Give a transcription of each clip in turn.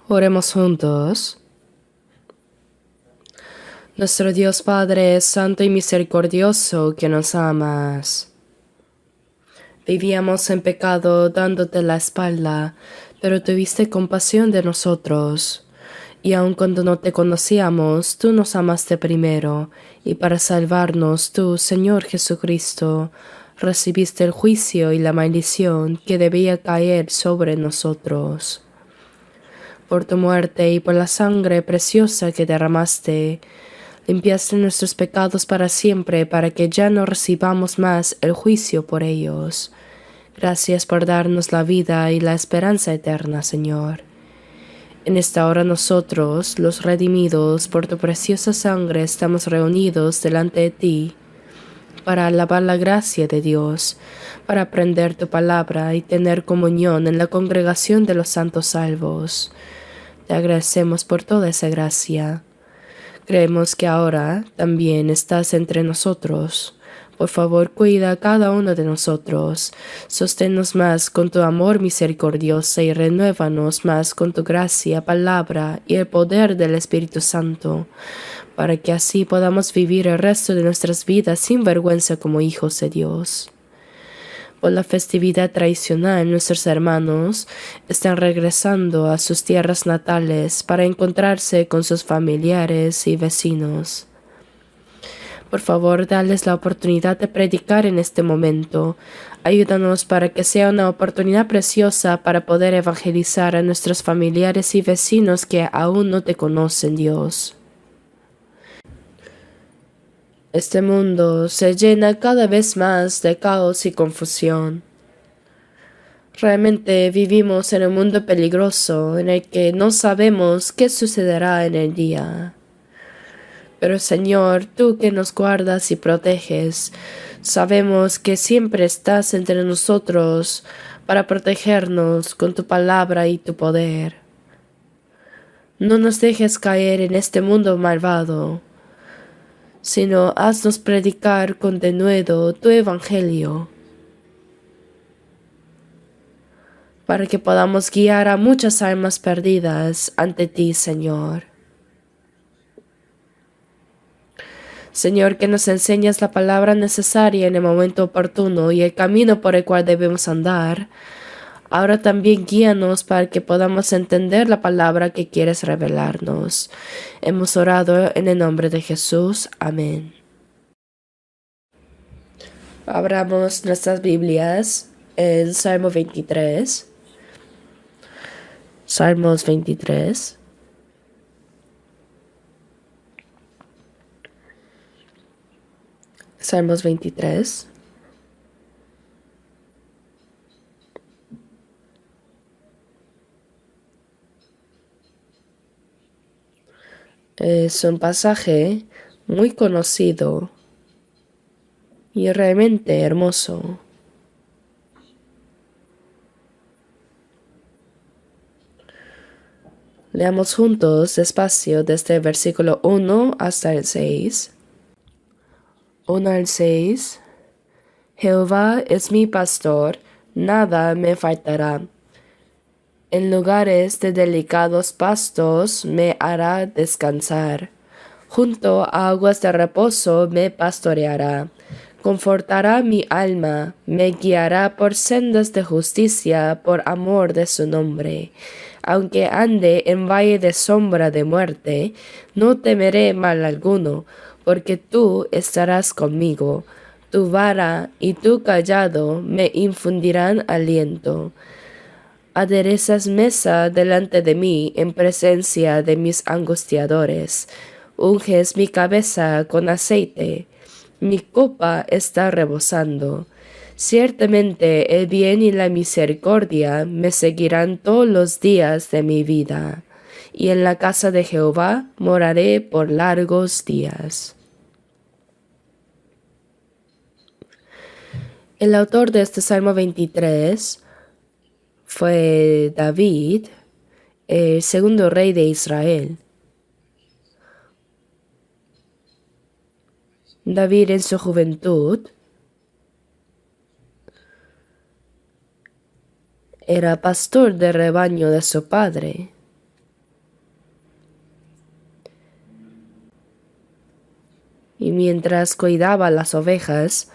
Oremos juntos. Nuestro Dios Padre, santo y misericordioso, que nos amas. Vivíamos en pecado dándote la espalda, pero tuviste compasión de nosotros. Y aun cuando no te conocíamos, tú nos amaste primero, y para salvarnos tú, Señor Jesucristo, recibiste el juicio y la maldición que debía caer sobre nosotros. Por tu muerte y por la sangre preciosa que derramaste, limpiaste nuestros pecados para siempre, para que ya no recibamos más el juicio por ellos. Gracias por darnos la vida y la esperanza eterna, Señor. En esta hora nosotros, los redimidos por tu preciosa sangre, estamos reunidos delante de ti para alabar la gracia de Dios, para aprender tu palabra y tener comunión en la congregación de los santos salvos. Te agradecemos por toda esa gracia. Creemos que ahora también estás entre nosotros. Por favor, cuida a cada uno de nosotros. Sosténnos más con tu amor misericordioso y renuévanos más con tu gracia, palabra y el poder del Espíritu Santo, para que así podamos vivir el resto de nuestras vidas sin vergüenza como hijos de Dios. Por la festividad tradicional, nuestros hermanos están regresando a sus tierras natales para encontrarse con sus familiares y vecinos. Por favor, dales la oportunidad de predicar en este momento. Ayúdanos para que sea una oportunidad preciosa para poder evangelizar a nuestros familiares y vecinos que aún no te conocen, Dios. Este mundo se llena cada vez más de caos y confusión. Realmente vivimos en un mundo peligroso en el que no sabemos qué sucederá en el día. Pero Señor, tú que nos guardas y proteges, sabemos que siempre estás entre nosotros para protegernos con tu palabra y tu poder. No nos dejes caer en este mundo malvado, sino haznos predicar con denuedo tu evangelio, para que podamos guiar a muchas almas perdidas ante ti, Señor. Señor, que nos enseñes la palabra necesaria en el momento oportuno y el camino por el cual debemos andar. Ahora también guíanos para que podamos entender la palabra que quieres revelarnos. Hemos orado en el nombre de Jesús. Amén. Abramos nuestras Biblias en Salmo 23. Salmos 23. Salmos 23. Es un pasaje muy conocido y realmente hermoso. Leamos juntos despacio desde el versículo 1 hasta el 6. 1 al 6. Jehová es mi pastor, nada me faltará. En lugares de delicados pastos me hará descansar. Junto a aguas de reposo me pastoreará. Confortará mi alma, me guiará por sendas de justicia por amor de su nombre. Aunque ande en valle de sombra de muerte, no temeré mal alguno, porque tú estarás conmigo. Tu vara y tu cayado me infundirán aliento. Aderezas mesa delante de mí en presencia de mis angustiadores. Unges mi cabeza con aceite. Mi copa está rebosando. Ciertamente el bien y la misericordia me seguirán todos los días de mi vida, y en la casa de Jehová moraré por largos días. El autor de este Salmo 23 fue David, el segundo rey de Israel. David en su juventud era pastor de rebaño de su padre. Y mientras cuidaba las ovejas,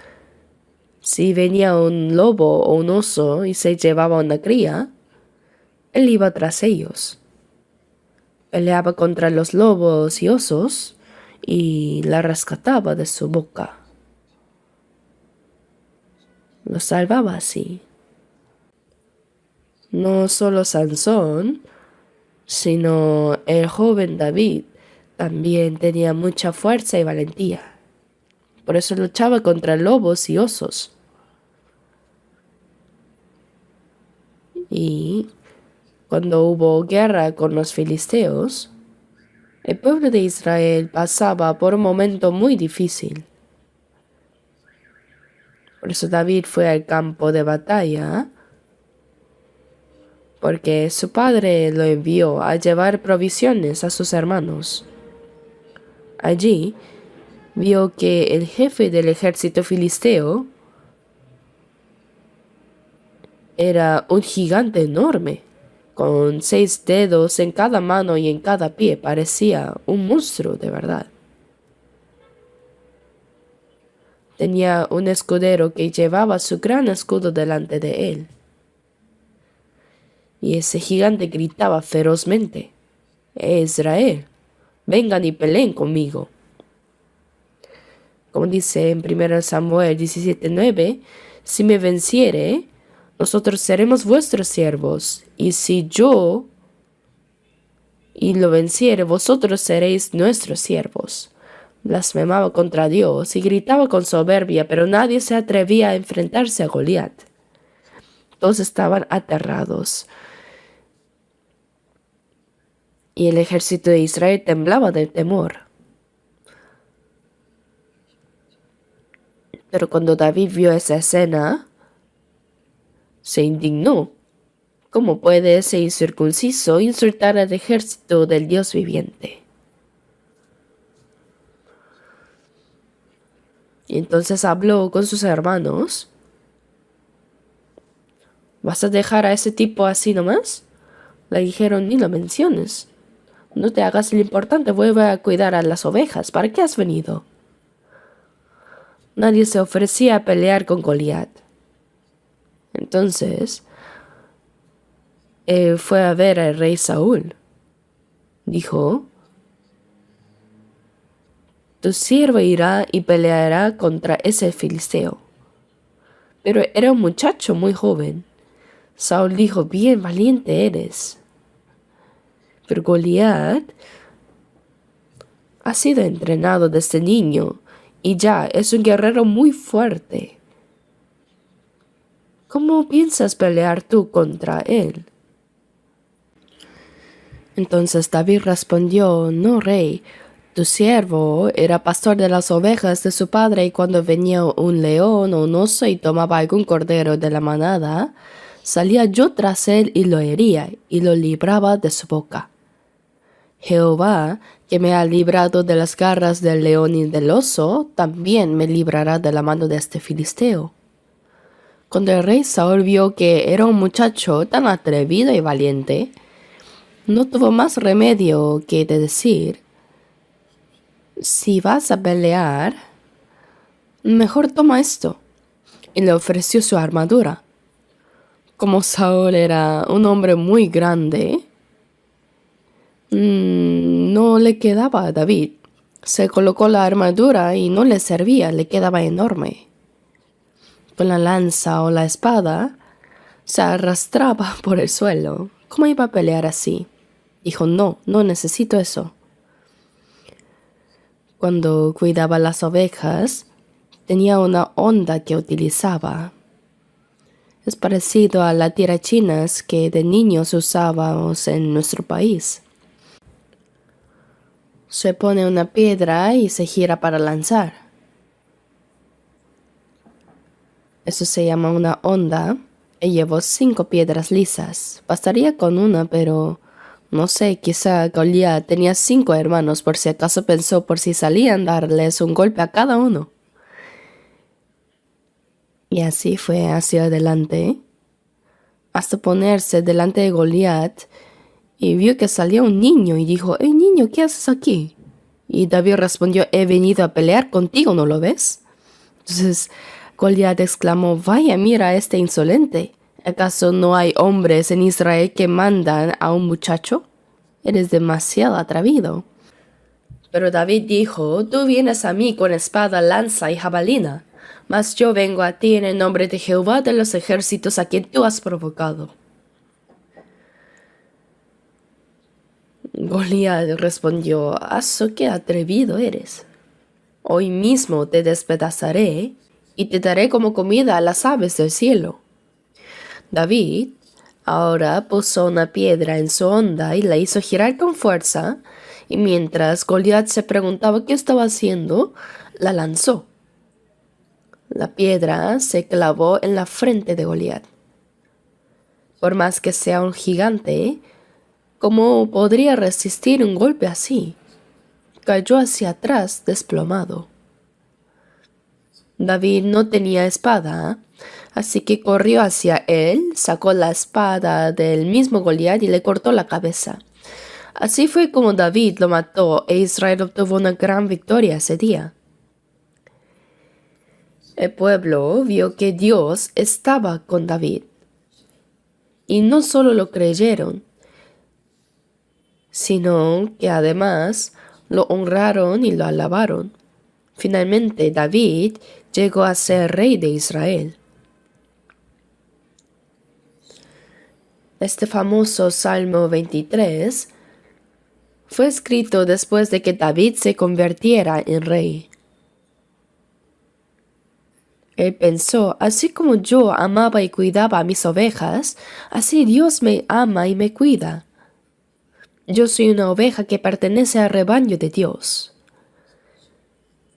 si venía un lobo o un oso y se llevaba una cría, él iba tras ellos. Peleaba contra los lobos y osos y la rescataba de su boca. Lo salvaba así. No solo Sansón, sino el joven David también tenía mucha fuerza y valentía. Por eso luchaba contra lobos y osos. Y cuando hubo guerra con los filisteos, el pueblo de Israel pasaba por un momento muy difícil. Por eso David fue al campo de batalla, porque su padre lo envió a llevar provisiones a sus hermanos. Allí vio que el jefe del ejército filisteo era un gigante enorme, con 6 dedos en cada mano y en cada pie. Parecía un monstruo de verdad. Tenía un escudero que llevaba su gran escudo delante de él. Y ese gigante gritaba ferozmente: Israel, vengan y peleen conmigo. Como dice en 1 Samuel 17:9, si me venciere, nosotros seremos vuestros siervos, y si yo lo venciere, vosotros seréis nuestros siervos. Blasfemaba contra Dios y gritaba con soberbia, pero nadie se atrevía a enfrentarse a Goliat. Todos estaban aterrados. Y el ejército de Israel temblaba del temor. Pero cuando David vio esa escena, se indignó. ¿Cómo puede ese incircunciso insultar al ejército del Dios viviente? Y entonces habló con sus hermanos. ¿Vas a dejar a ese tipo así nomás? Le dijeron: ni lo menciones. No te hagas lo importante, vuelve a cuidar a las ovejas. ¿Para qué has venido? Nadie se ofrecía a pelear con Goliat. Entonces, él fue a ver al rey Saúl. Dijo: tu siervo irá y peleará contra ese filisteo. Pero era un muchacho muy joven. Saúl dijo: bien valiente eres. Pero Goliat ha sido entrenado desde niño y ya es un guerrero muy fuerte. ¿Cómo piensas pelear tú contra él? Entonces David respondió: no, rey, tu siervo era pastor de las ovejas de su padre, y cuando venía un león o un oso y tomaba algún cordero de la manada, salía yo tras él y lo hería y lo libraba de su boca. Jehová, que me ha librado de las garras del león y del oso, también me librará de la mano de este filisteo. Cuando el rey Saúl vio que era un muchacho tan atrevido y valiente, no tuvo más remedio que de decir: si vas a pelear, mejor toma esto. Y le ofreció su armadura. Como Saúl era un hombre muy grande, no le quedaba a David. Se colocó la armadura y no le servía, le quedaba enorme. Con la lanza o la espada se arrastraba por el suelo. ¿Cómo iba a pelear así? Dijo: no necesito eso. Cuando cuidaba las ovejas, tenía una honda que utilizaba. Es parecido a las tirachinas que de niños usábamos en nuestro país. Se pone una piedra y se gira para lanzar. Eso se llama una honda. Y llevó 5 piedras lisas. Bastaría con una, pero no sé, quizá Goliat tenía 5 hermanos, por si acaso pensó por si salían darles un golpe a cada uno. Y así fue hacia adelante, hasta ponerse delante de Goliat, y vio que salía un niño y dijo: hey niño, ¿qué haces aquí? Y David respondió, he venido a pelear contigo, ¿no lo ves? Entonces Goliat exclamó, vaya, mira a este insolente. ¿Acaso no hay hombres en Israel que mandan a un muchacho? Eres demasiado atrevido. Pero David dijo, tú vienes a mí con espada, lanza y jabalina, mas yo vengo a ti en el nombre de Jehová de los ejércitos a quien tú has provocado. Goliat respondió, ¡aso qué atrevido eres! Hoy mismo te despedazaré y te daré como comida a las aves del cielo. David ahora puso una piedra en su honda y la hizo girar con fuerza, y mientras Goliat se preguntaba qué estaba haciendo, la lanzó. La piedra se clavó en la frente de Goliat. Por más que sea un gigante, ¿cómo podría resistir un golpe así? Cayó hacia atrás desplomado. David no tenía espada, así que corrió hacia él, sacó la espada del mismo Goliat y le cortó la cabeza. Así fue como David lo mató e Israel obtuvo una gran victoria ese día. El pueblo vio que Dios estaba con David. Y no solo lo creyeron, sino que además lo honraron y lo alabaron. Finalmente David llegó a ser rey de Israel. Este famoso Salmo 23 fue escrito después de que David se convirtiera en rey. Él pensó, así como yo amaba y cuidaba a mis ovejas, así Dios me ama y me cuida. Yo soy una oveja que pertenece al rebaño de Dios.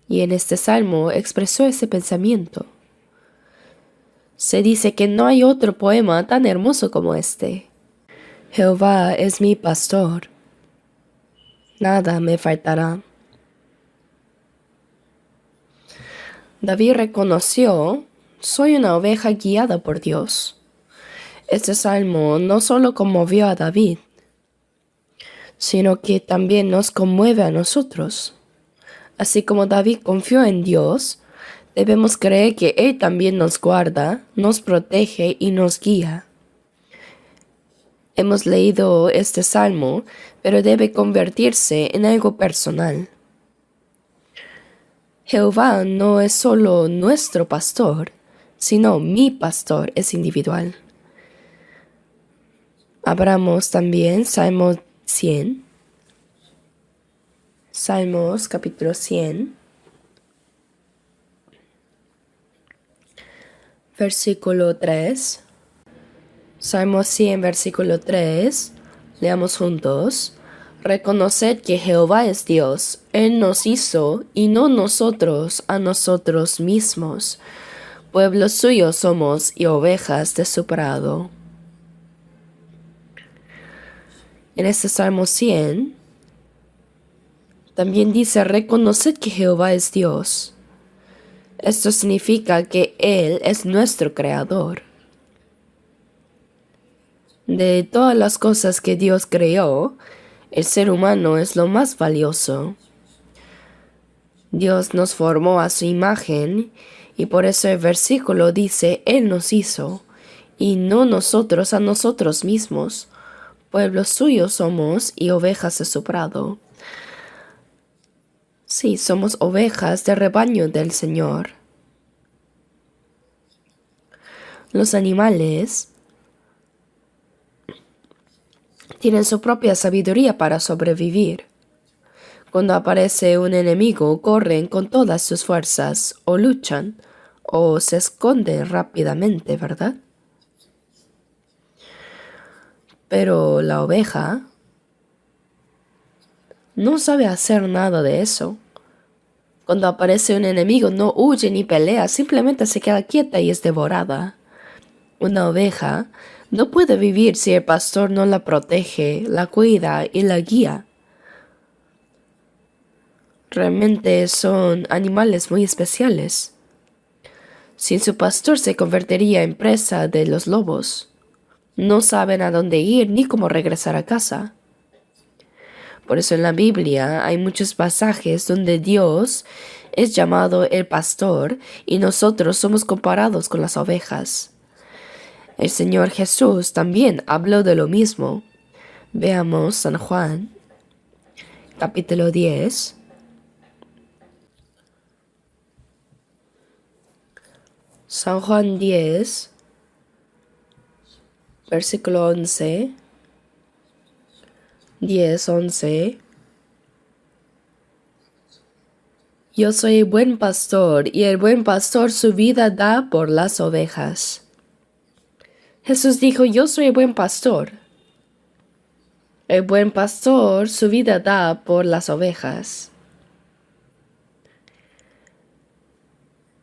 Y en este salmo expresó ese pensamiento. Se dice que no hay otro poema tan hermoso como este. Jehová es mi pastor. Nada me faltará. David reconoció, soy una oveja guiada por Dios. Este salmo no solo conmovió a David, sino que también nos conmueve a nosotros. Así como David confió en Dios, debemos creer que Él también nos guarda, nos protege y nos guía. Hemos leído este salmo, pero debe convertirse en algo personal. Jehová no es solo nuestro pastor, sino mi pastor es individual. Abramos también Salmo 100. Salmos capítulo 100. Versículo 3. Salmo 100, versículo 3. Leamos juntos. Reconoced que Jehová es Dios. Él nos hizo y no nosotros a nosotros mismos. Pueblo suyo somos y ovejas de su prado. En este Salmo 100 también dice, reconoced que Jehová es Dios. Esto significa que Él es nuestro creador. De todas las cosas que Dios creó, el ser humano es lo más valioso. Dios nos formó a su imagen y por eso el versículo dice, Él nos hizo y no nosotros a nosotros mismos. Pueblo suyo somos y ovejas de su prado. Sí, somos ovejas del rebaño del Señor. Los animales tienen su propia sabiduría para sobrevivir. Cuando aparece un enemigo, corren con todas sus fuerzas, o luchan, o se esconden rápidamente, ¿verdad? Pero la oveja no sabe hacer nada de eso. Cuando aparece un enemigo, no huye ni pelea, simplemente se queda quieta y es devorada. Una oveja no puede vivir si el pastor no la protege, la cuida y la guía. Realmente son animales muy especiales. Sin su pastor se convertiría en presa de los lobos. No saben a dónde ir ni cómo regresar a casa. Por eso en la Biblia hay muchos pasajes donde Dios es llamado el pastor y nosotros somos comparados con las ovejas. El Señor Jesús también habló de lo mismo. Veamos San Juan, capítulo 10. San Juan 10, versículo 11. 10:11. Yo soy el buen pastor, y el buen pastor su vida da por las ovejas. Jesús dijo, yo soy el buen pastor. El buen pastor su vida da por las ovejas.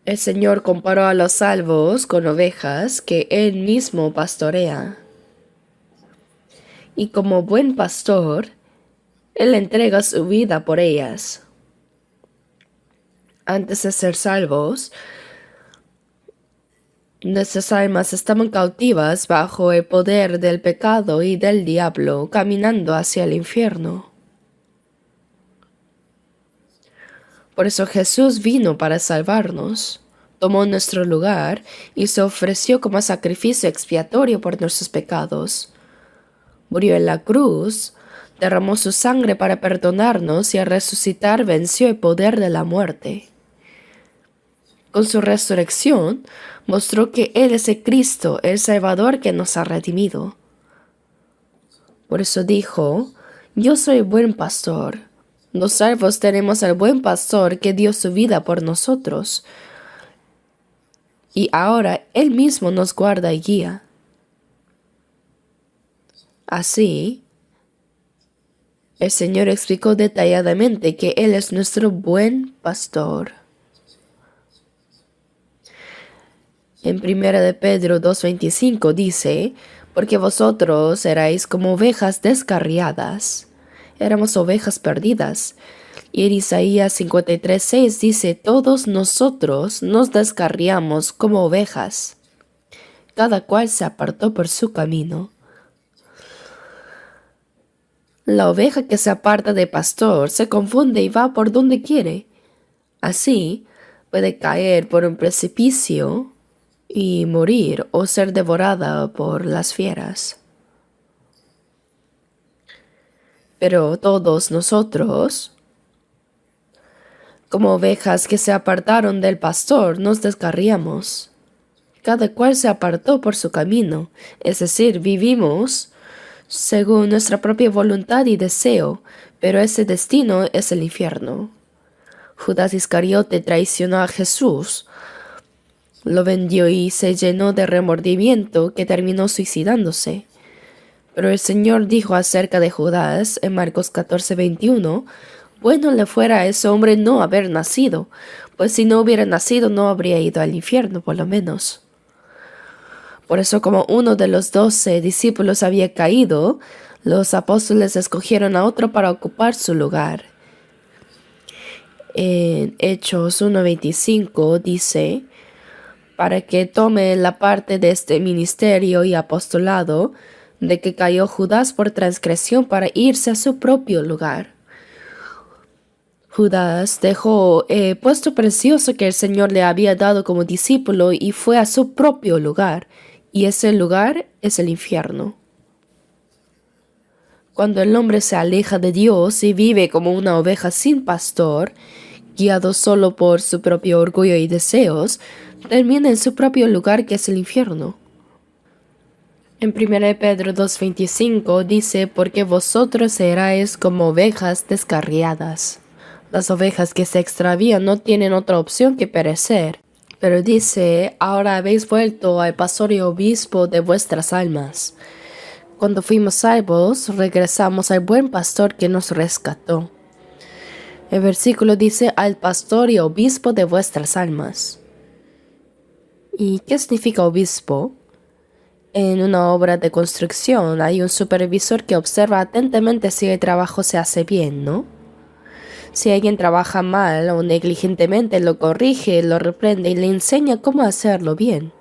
El Señor comparó a los salvos con ovejas que Él mismo pastorea. Y como buen pastor, Él entrega su vida por ellas. Antes de ser salvos, nuestras almas estaban cautivas bajo el poder del pecado y del diablo, caminando hacia el infierno. Por eso Jesús vino para salvarnos, tomó nuestro lugar y se ofreció como sacrificio expiatorio por nuestros pecados. Murió en la cruz, derramó su sangre para perdonarnos y al resucitar venció el poder de la muerte. Con su resurrección, mostró que Él es el Cristo, el Salvador que nos ha redimido. Por eso dijo, yo soy el buen pastor. Los salvos tenemos al buen pastor que dio su vida por nosotros. Y ahora Él mismo nos guarda y guía. Así, el Señor explicó detalladamente que Él es nuestro buen pastor. En 1 de Pedro 2:25 dice, porque vosotros erais como ovejas descarriadas. Éramos ovejas perdidas. Y en Isaías 53:6 dice, todos nosotros nos descarriamos como ovejas. Cada cual se apartó por su camino. La oveja que se aparta del pastor se confunde y va por donde quiere. Así, puede caer por un precipicio y morir o ser devorada por las fieras. Pero todos nosotros, como ovejas que se apartaron del pastor, nos descarriamos. Cada cual se apartó por su camino, es decir, vivimos según nuestra propia voluntad y deseo, pero ese destino es el infierno. Judas Iscariote traicionó a Jesús, lo vendió y se llenó de remordimiento que terminó suicidándose. Pero el Señor dijo acerca de Judas en Marcos 14:21, bueno le fuera a ese hombre no haber nacido, pues si no hubiera nacido no habría ido al infierno por lo menos. Por eso como uno de los 12 discípulos había caído, los apóstoles escogieron a otro para ocupar su lugar. En Hechos 1:25 dice, para que tome la parte de este ministerio y apostolado, de que cayó Judas por transgresión para irse a su propio lugar. Judas dejó el puesto precioso que el Señor le había dado como discípulo y fue a su propio lugar, y ese lugar es el infierno. Cuando el hombre se aleja de Dios y vive como una oveja sin pastor, guiado solo por su propio orgullo y deseos, termina en su propio lugar que es el infierno. En 1 Pedro 2:25 dice, porque vosotros seráis como ovejas descarriadas. Las ovejas que se extravían no tienen otra opción que perecer. Pero dice, ahora habéis vuelto al pastor y obispo de vuestras almas. Cuando fuimos salvos, regresamos al buen pastor que nos rescató. El versículo dice, al pastor y obispo de vuestras almas. ¿Y qué significa obispo? En una obra de construcción hay un supervisor que observa atentamente si el trabajo se hace bien, ¿no? Si alguien trabaja mal o negligentemente, lo corrige, lo reprende y le enseña cómo hacerlo bien.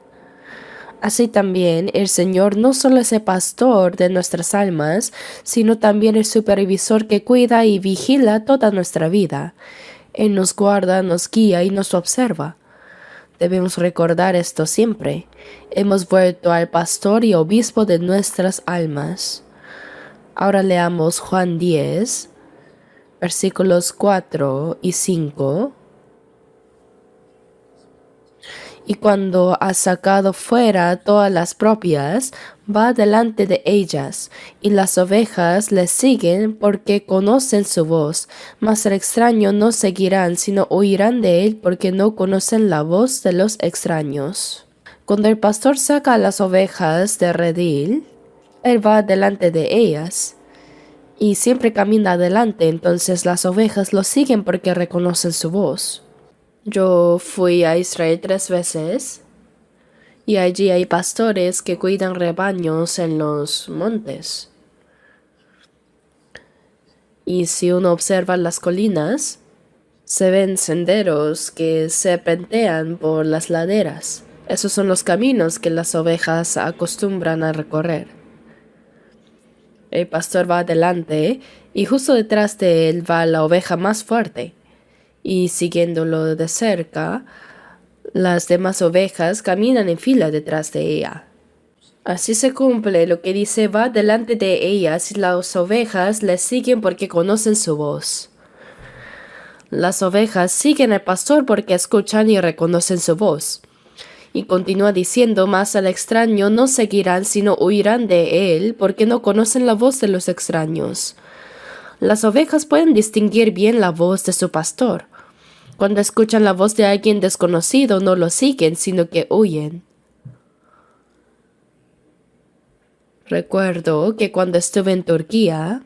Así también el Señor no solo es el pastor de nuestras almas, sino también el supervisor que cuida y vigila toda nuestra vida. Él nos guarda, nos guía y nos observa. Debemos recordar esto siempre. Hemos vuelto al pastor y obispo de nuestras almas. Ahora leamos Juan 10, versículos 4 y 5. Y cuando ha sacado fuera todas las propias, va delante de ellas, y las ovejas le siguen porque conocen su voz, mas el extraño no seguirán, sino huirán de él porque no conocen la voz de los extraños. Cuando el pastor saca a las ovejas de redil, él va delante de ellas, y siempre camina adelante, entonces las ovejas lo siguen porque reconocen su voz. Yo fui a Israel 3 veces y allí hay pastores que cuidan rebaños en los montes. Y si uno observa las colinas, se ven senderos que serpentean por las laderas. Esos son los caminos que las ovejas acostumbran a recorrer. El pastor va adelante y justo detrás de él va la oveja más fuerte. Y siguiéndolo de cerca, las demás ovejas caminan en fila detrás de ella. Así se cumple lo que dice: va delante de ellas y las ovejas le siguen porque conocen su voz. Las ovejas siguen al pastor porque escuchan y reconocen su voz. Y continúa diciendo: más al extraño no seguirán, sino huirán de él porque no conocen la voz de los extraños. Las ovejas pueden distinguir bien la voz de su pastor. Cuando escuchan la voz de alguien desconocido, no lo siguen, sino que huyen. Recuerdo que cuando estuve en Turquía,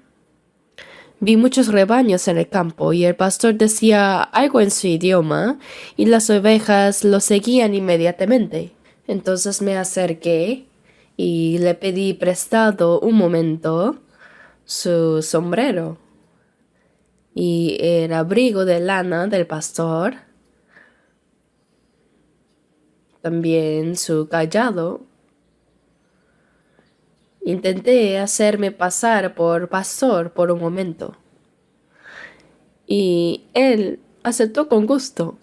vi muchos rebaños en el campo y el pastor decía algo en su idioma y las ovejas lo seguían inmediatamente. Entonces me acerqué y le pedí prestado un momento su sombrero y el abrigo de lana del pastor, también su cayado. Intenté hacerme pasar por pastor por un momento y él aceptó con gusto.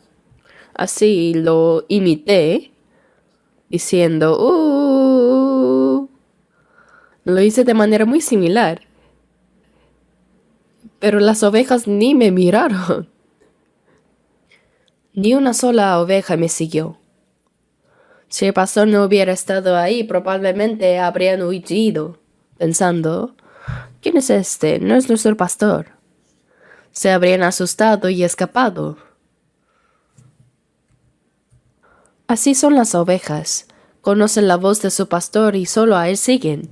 Así lo imité diciendo Lo hice de manera muy similar, pero las ovejas ni me miraron. Ni una sola oveja me siguió. Si el pastor no hubiera estado ahí, probablemente habrían huido, pensando: ¿quién es este? No es nuestro pastor. Se habrían asustado y escapado. Así son las ovejas. Conocen la voz de su pastor y solo a él siguen.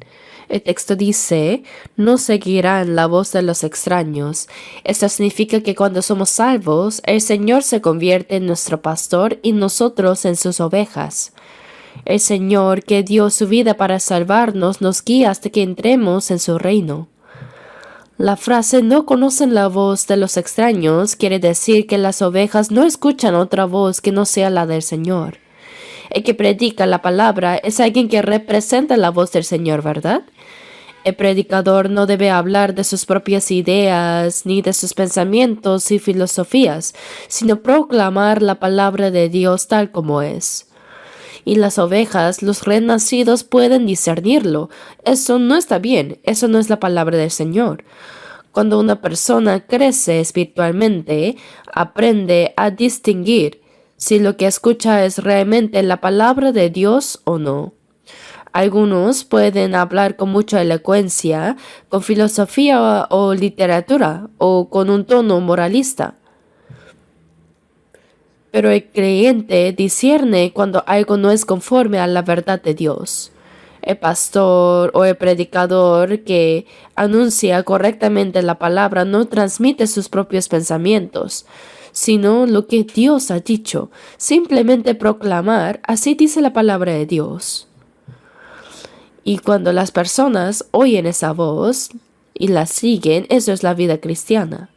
El texto dice: no seguirán la voz de los extraños. Esto significa que cuando somos salvos, el Señor se convierte en nuestro pastor y nosotros en sus ovejas. El Señor, que dio su vida para salvarnos, nos guía hasta que entremos en su reino. La frase "no conocen la voz de los extraños" quiere decir que las ovejas no escuchan otra voz que no sea la del Señor. El que predica la palabra es alguien que representa la voz del Señor, ¿verdad? El predicador no debe hablar de sus propias ideas ni de sus pensamientos y filosofías, sino proclamar la palabra de Dios tal como es. Y las ovejas, los renacidos, pueden discernirlo. Eso no está bien, eso no es la palabra del Señor. Cuando una persona crece espiritualmente, aprende a distinguir si lo que escucha es realmente la palabra de Dios o no. Algunos pueden hablar con mucha elocuencia, con filosofía o literatura, o con un tono moralista. Pero el creyente discierne cuando algo no es conforme a la verdad de Dios. El pastor o el predicador que anuncia correctamente la palabra no transmite sus propios pensamientos, sino lo que Dios ha dicho. Simplemente proclamar: así dice la palabra de Dios. Y cuando las personas oyen esa voz y la siguen, eso es la vida cristiana.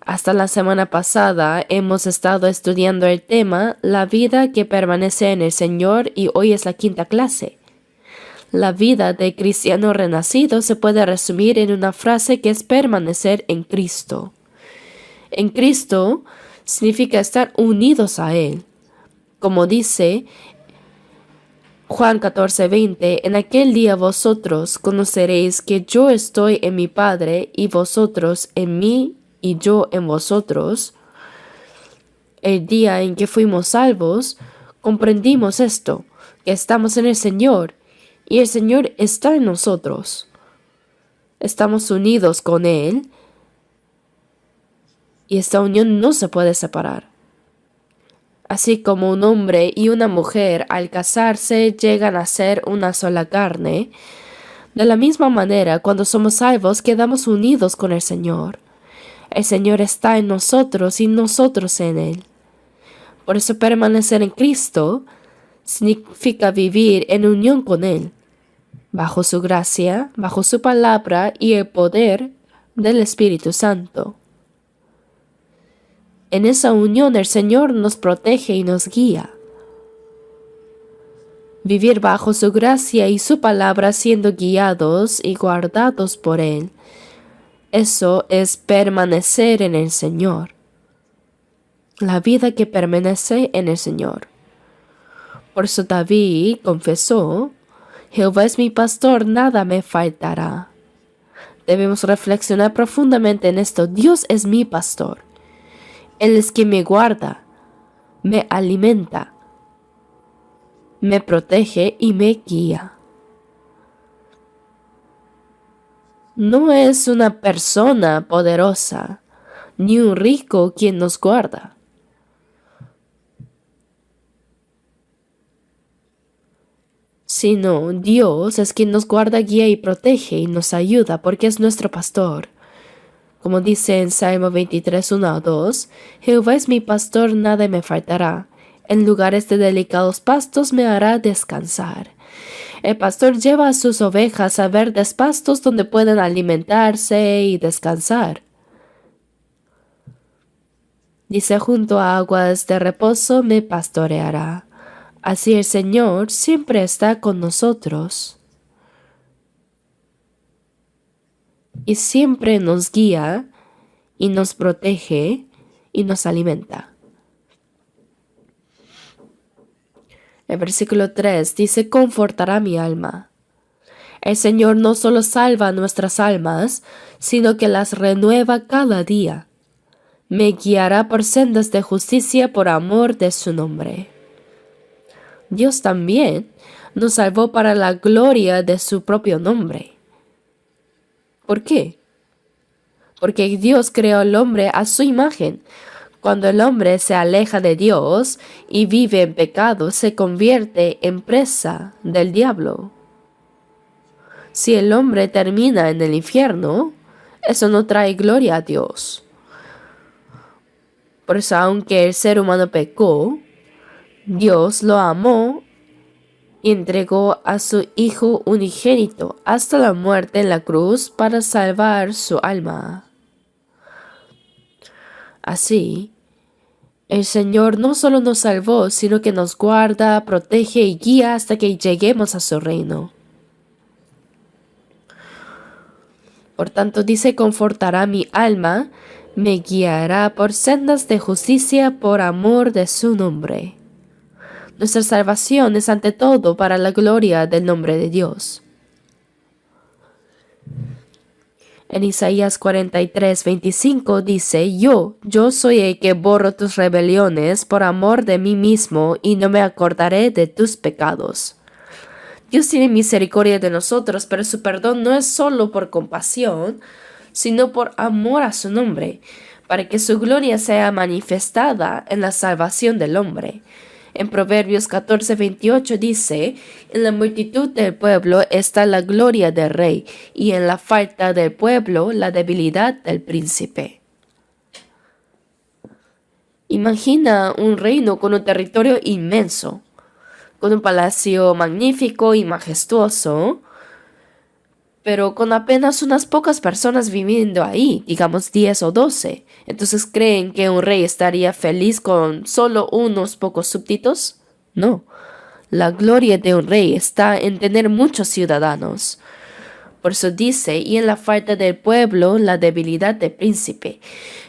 Hasta la semana pasada hemos estado estudiando el tema La vida que permanece en el Señor y hoy es la quinta clase. La vida de cristiano renacido se puede resumir en una frase que es permanecer en Cristo. En Cristo significa estar unidos a Él. Como dice Juan 14:20, en aquel día vosotros conoceréis que yo estoy en mi Padre y vosotros en mí y yo en vosotros. El día en que fuimos salvos, comprendimos esto, que estamos en el Señor y el Señor está en nosotros. Estamos unidos con Él y esta unión no se puede separar. Así como un hombre y una mujer al casarse llegan a ser una sola carne, de la misma manera cuando somos salvos quedamos unidos con el Señor. El Señor está en nosotros y nosotros en Él. Por eso permanecer en Cristo significa vivir en unión con Él, bajo su gracia, bajo su palabra y el poder del Espíritu Santo. En esa unión el Señor nos protege y nos guía. Vivir bajo su gracia y su palabra siendo guiados y guardados por Él. Eso es permanecer en el Señor. La vida que permanece en el Señor. Por eso David confesó, Jehová es mi pastor, nada me faltará. Debemos reflexionar profundamente en esto. Dios es mi pastor. Él es quien me guarda, me alimenta, me protege y me guía. No es una persona poderosa, ni un rico quien nos guarda. Sino Dios es quien nos guarda, guía y protege y nos ayuda porque es nuestro pastor. Como dice en Salmo 23, 1 a 2, Jehová es mi pastor, nada me faltará. En lugares de delicados pastos me hará descansar. El pastor lleva a sus ovejas a verdes pastos donde pueden alimentarse y descansar. Dice, junto a aguas de reposo me pastoreará. Así el Señor siempre está con nosotros. Y siempre nos guía y nos protege y nos alimenta. El versículo 3 dice, confortará mi alma. El Señor no solo salva nuestras almas, sino que las renueva cada día. Me guiará por sendas de justicia por amor de su nombre. Dios también nos salvó para la gloria de su propio nombre. ¿Por qué? Porque Dios creó al hombre a su imagen. Cuando el hombre se aleja de Dios y vive en pecado, se convierte en presa del diablo. Si el hombre termina en el infierno, eso no trae gloria a Dios. Por eso, aunque el ser humano pecó, Dios lo amó y entregó a su Hijo unigénito hasta la muerte en la cruz para salvar su alma. Así, el Señor no solo nos salvó, sino que nos guarda, protege y guía hasta que lleguemos a su reino. Por tanto, dice, confortará mi alma, me guiará por sendas de justicia por amor de su nombre. Nuestra salvación es ante todo para la gloria del nombre de Dios. En Isaías 43:25 dice, Yo soy el que borro tus rebeliones por amor de mí mismo y no me acordaré de tus pecados. Dios tiene misericordia de nosotros, pero su perdón no es solo por compasión, sino por amor a su nombre, para que su gloria sea manifestada en la salvación del hombre. En Proverbios 14:28 dice, en la multitud del pueblo está la gloria del rey, y en la falta del pueblo la debilidad del príncipe. Imagina un reino con un territorio inmenso, con un palacio magnífico y majestuoso, pero con apenas unas pocas personas viviendo ahí, digamos 10 o 12. Entonces, ¿creen que un rey estaría feliz con solo unos pocos súbditos? No. La gloria de un rey está en tener muchos ciudadanos. Por eso dice, y en la falta del pueblo, la debilidad del príncipe.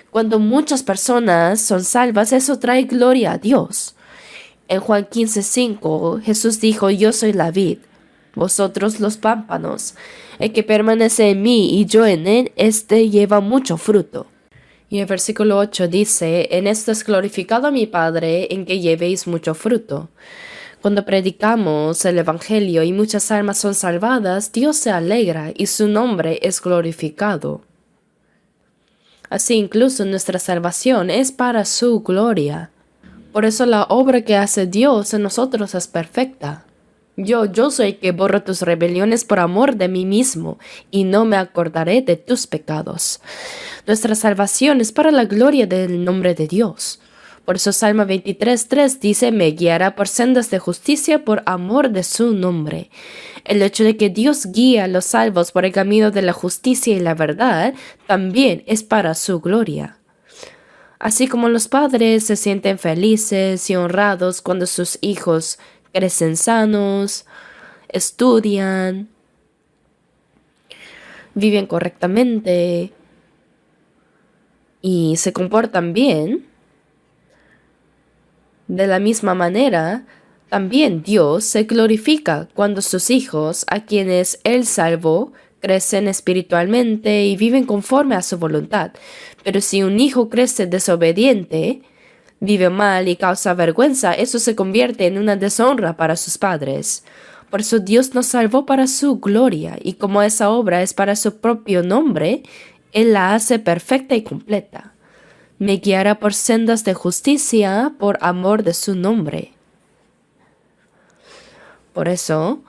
Cuando muchas personas son salvas, eso trae gloria a Dios. En Juan 15:5, Jesús dijo, yo soy la vid, vosotros los pámpanos. El que permanece en mí y yo en él, éste lleva mucho fruto. Y el versículo 8 dice, en esto es glorificado a mi Padre, en que llevéis mucho fruto. Cuando predicamos el Evangelio y muchas almas son salvadas, Dios se alegra y su nombre es glorificado. Así incluso nuestra salvación es para su gloria. Por eso la obra que hace Dios en nosotros es perfecta. Yo soy el que borro tus rebeliones por amor de mí mismo, y no me acordaré de tus pecados. Nuestra salvación es para la gloria del nombre de Dios. Por eso Salmo 23:3 dice, me guiará por sendas de justicia por amor de su nombre. El hecho de que Dios guía a los salvos por el camino de la justicia y la verdad también es para su gloria. Así como los padres se sienten felices y honrados cuando sus hijos crecen sanos, estudian, viven correctamente y se comportan bien, de la misma manera, también Dios se glorifica cuando sus hijos, a quienes Él salvó, crecen espiritualmente y viven conforme a su voluntad. Pero si un hijo crece desobediente, vive mal y causa vergüenza, eso se convierte en una deshonra para sus padres. Por eso Dios nos salvó para su gloria, y como esa obra es para su propio nombre, Él la hace perfecta y completa. Me guiará por sendas de justicia por amor de su nombre. Por eso,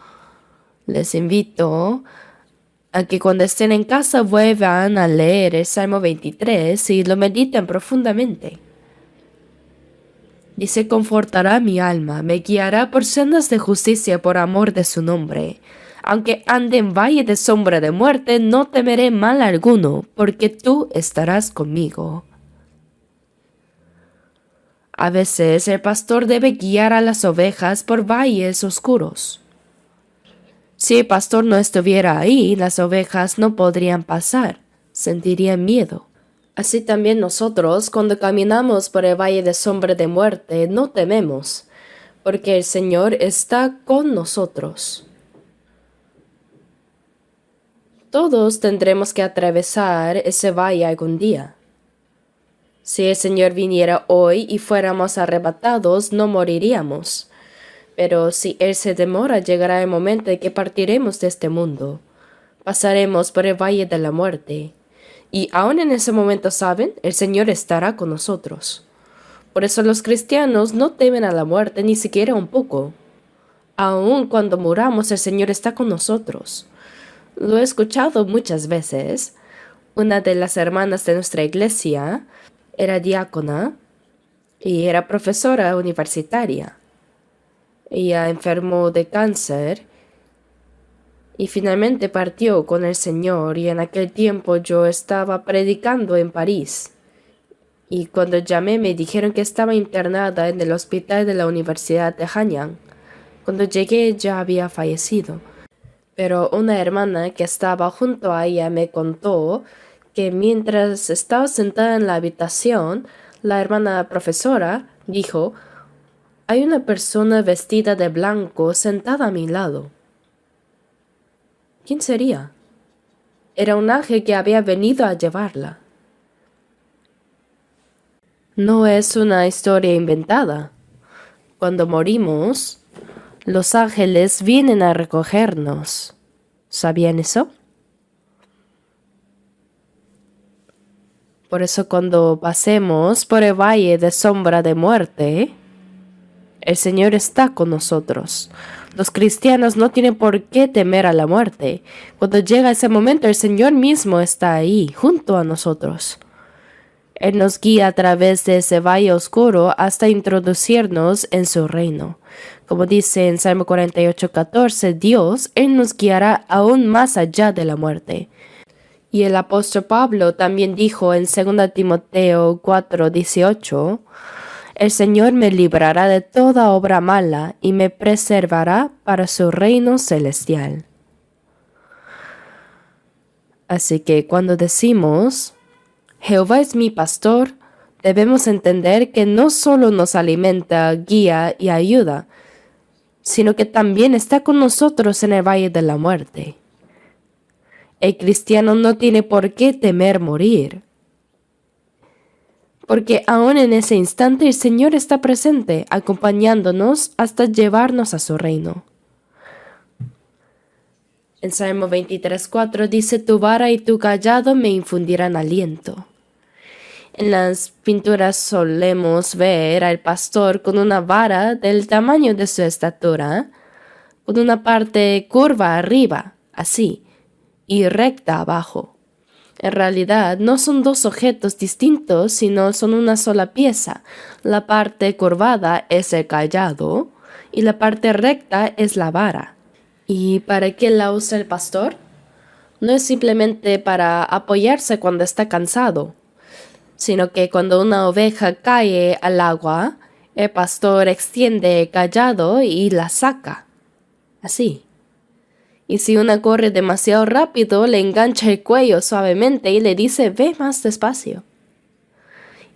les invito a que cuando estén en casa vuelvan a leer el Salmo 23 y lo mediten profundamente. Dice, confortará mi alma, me guiará por sendas de justicia por amor de su nombre. Aunque ande en valle de sombra de muerte, no temeré mal alguno, porque tú estarás conmigo. A veces el pastor debe guiar a las ovejas por valles oscuros. Si el pastor no estuviera ahí, las ovejas no podrían pasar, sentirían miedo. Así también nosotros, cuando caminamos por el valle de sombra de muerte, no tememos, porque el Señor está con nosotros. Todos tendremos que atravesar ese valle algún día. Si el Señor viniera hoy y fuéramos arrebatados, no moriríamos. Pero si Él se demora, llegará el momento en que partiremos de este mundo. Pasaremos por el valle de la muerte. Y aún en ese momento, ¿saben? El Señor estará con nosotros. Por eso los cristianos no temen a la muerte ni siquiera un poco. Aún cuando muramos, el Señor está con nosotros. Lo he escuchado muchas veces. Una de las hermanas de nuestra iglesia era diácona y era profesora universitaria. Ella enfermó de cáncer y finalmente partió con el Señor, y en aquel tiempo yo estaba predicando en París. Y cuando llamé me dijeron que estaba internada en el hospital de la Universidad de Hanyang. Cuando llegué ya había fallecido. Pero una hermana que estaba junto a ella me contó que mientras estaba sentada en la habitación, la hermana profesora dijo, hay una persona vestida de blanco sentada a mi lado. ¿Quién sería? Era un ángel que había venido a llevarla. No es una historia inventada. Cuando morimos, los ángeles vienen a recogernos. ¿Sabían eso? Por eso cuando pasemos por el valle de sombra de muerte, el Señor está con nosotros. Los cristianos no tienen por qué temer a la muerte. Cuando llega ese momento, el Señor mismo está ahí, junto a nosotros. Él nos guía a través de ese valle oscuro hasta introducirnos en su reino. Como dice en Salmo 48:14, Dios, Él nos guiará aún más allá de la muerte. Y el apóstol Pablo también dijo en 2 Timoteo 4:18, el Señor me librará de toda obra mala y me preservará para su reino celestial. Así que cuando decimos, Jehová es mi pastor, debemos entender que no solo nos alimenta, guía y ayuda, sino que también está con nosotros en el valle de la muerte. El cristiano no tiene por qué temer morir, porque aún en ese instante el Señor está presente, acompañándonos hasta llevarnos a su reino. En Salmo 23:4 dice, tu vara y tu cayado me infundirán aliento. En las pinturas solemos ver al pastor con una vara del tamaño de su estatura, con una parte curva arriba, así, y recta abajo. En realidad no son dos objetos distintos, sino son una sola pieza. La parte curvada es el cayado y la parte recta es la vara. ¿Y para qué la usa el pastor? No es simplemente para apoyarse cuando está cansado, sino que cuando una oveja cae al agua, el pastor extiende el cayado y la saca. Así. Y si una corre demasiado rápido, le engancha el cuello suavemente y le dice, ve más despacio.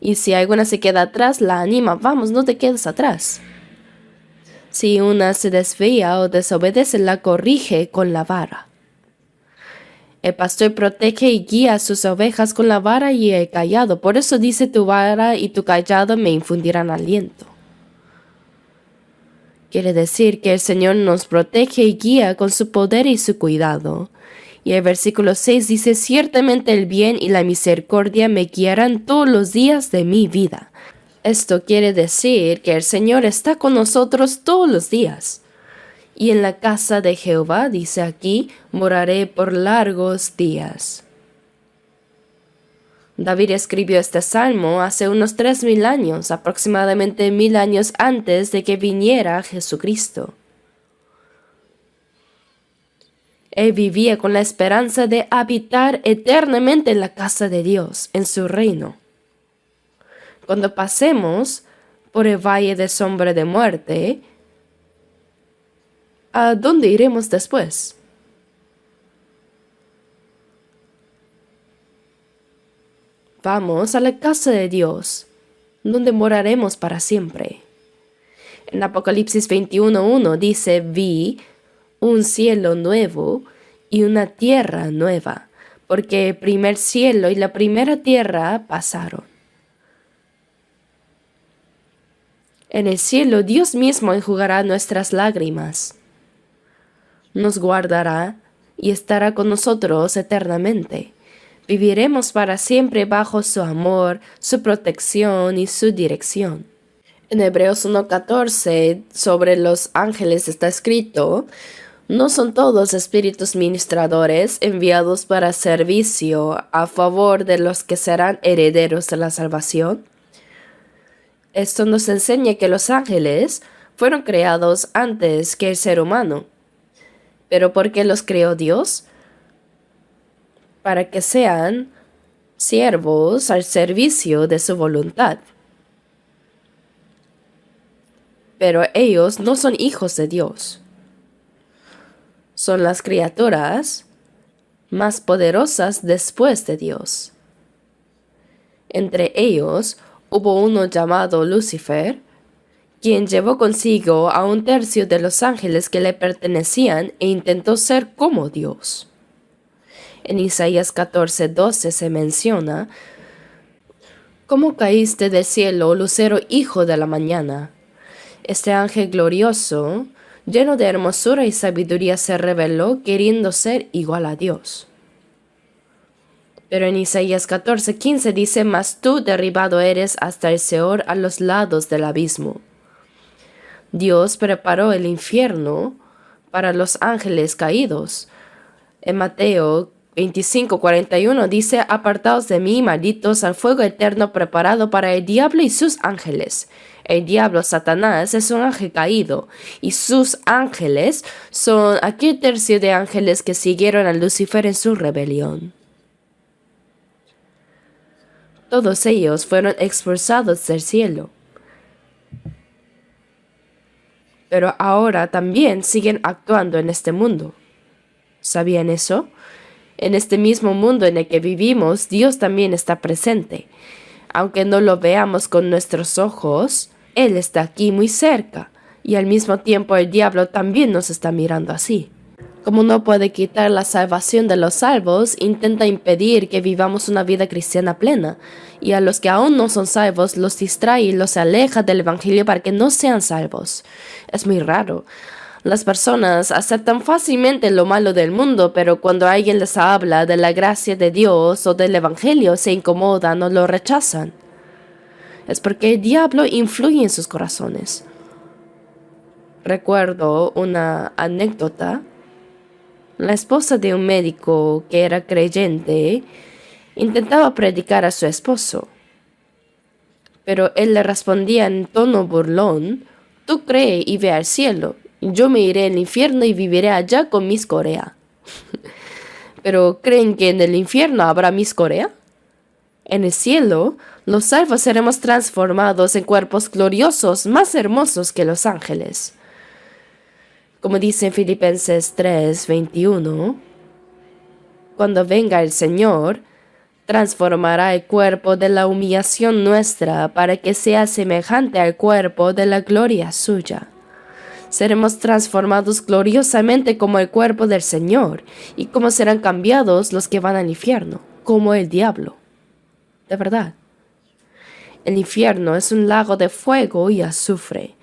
Y si alguna se queda atrás, la anima, vamos, no te quedes atrás. Si una se desvía o desobedece, la corrige con la vara. El pastor protege y guía a sus ovejas con la vara y el cayado. Por eso dice, tu vara y tu cayado me infundirán aliento. Quiere decir que el Señor nos protege y guía con su poder y su cuidado. Y el versículo 6 dice, ciertamente el bien y la misericordia me guiarán todos los días de mi vida. Esto quiere decir que el Señor está con nosotros todos los días. Y en la casa de Jehová, dice aquí, moraré por largos días. David escribió este salmo hace unos 3000 años, aproximadamente 1000 años antes de que viniera Jesucristo. Él vivía con la esperanza de habitar eternamente en la casa de Dios, en su reino. Cuando pasemos por el valle de sombra de muerte, ¿a dónde iremos después? Vamos a la casa de Dios, donde moraremos para siempre. En Apocalipsis 21:1 dice, vi un cielo nuevo y una tierra nueva, porque el primer cielo y la primera tierra pasaron. En el cielo Dios mismo enjugará nuestras lágrimas, nos guardará y estará con nosotros eternamente. Viviremos para siempre bajo su amor, su protección y su dirección. En Hebreos 1:14 sobre los ángeles está escrito, ¿no son todos espíritus ministradores enviados para servicio a favor de los que serán herederos de la salvación? Esto nos enseña que los ángeles fueron creados antes que el ser humano. ¿Pero por qué los creó Dios? Para que sean siervos al servicio de su voluntad. Pero ellos no son hijos de Dios. Son las criaturas más poderosas después de Dios. Entre ellos hubo uno llamado Lucifer, quien llevó consigo a 1/3 de los ángeles que le pertenecían e intentó ser como Dios. En Isaías 14:12 se menciona, ¿cómo caíste del cielo, lucero hijo de la mañana? Este ángel glorioso, lleno de hermosura y sabiduría, se rebeló queriendo ser igual a Dios. Pero en Isaías 14:15 dice, mas tú derribado eres hasta el Seol, a los lados del abismo. Dios preparó el infierno para los ángeles caídos. En Mateo 25:41 dice: apartaos de mí, malditos, al fuego eterno preparado para el diablo y sus ángeles. El diablo, Satanás, es un ángel caído, y sus ángeles son aquel tercio de ángeles que siguieron a Lucifer en su rebelión. Todos ellos fueron expulsados del cielo. Pero ahora también siguen actuando en este mundo. ¿Sabían eso? En este mismo mundo en el que vivimos, Dios también está presente. Aunque no lo veamos con nuestros ojos, Él está aquí muy cerca, y al mismo tiempo el diablo también nos está mirando así. Como no puede quitar la salvación de los salvos, intenta impedir que vivamos una vida cristiana plena, y a los que aún no son salvos los distrae y los aleja del Evangelio para que no sean salvos. Es muy raro. Las personas aceptan fácilmente lo malo del mundo, pero cuando alguien les habla de la gracia de Dios o del Evangelio se incomodan o lo rechazan. Es porque el diablo influye en sus corazones. Recuerdo una anécdota. La esposa de un médico que era creyente intentaba predicar a su esposo, pero él le respondía en tono burlón: tú cree y ve al cielo, yo me iré al infierno y viviré allá con Miss Corea. ¿Pero creen que en el infierno habrá Miss Corea? En el cielo, los salvos seremos transformados en cuerpos gloriosos más hermosos que los ángeles. Como dice en Filipenses 3:21, cuando venga el Señor, transformará el cuerpo de la humillación nuestra para que sea semejante al cuerpo de la gloria suya. Seremos transformados gloriosamente como el cuerpo del Señor, y como serán cambiados los que van al infierno, como el diablo. De verdad. El infierno es un lago de fuego y azufre,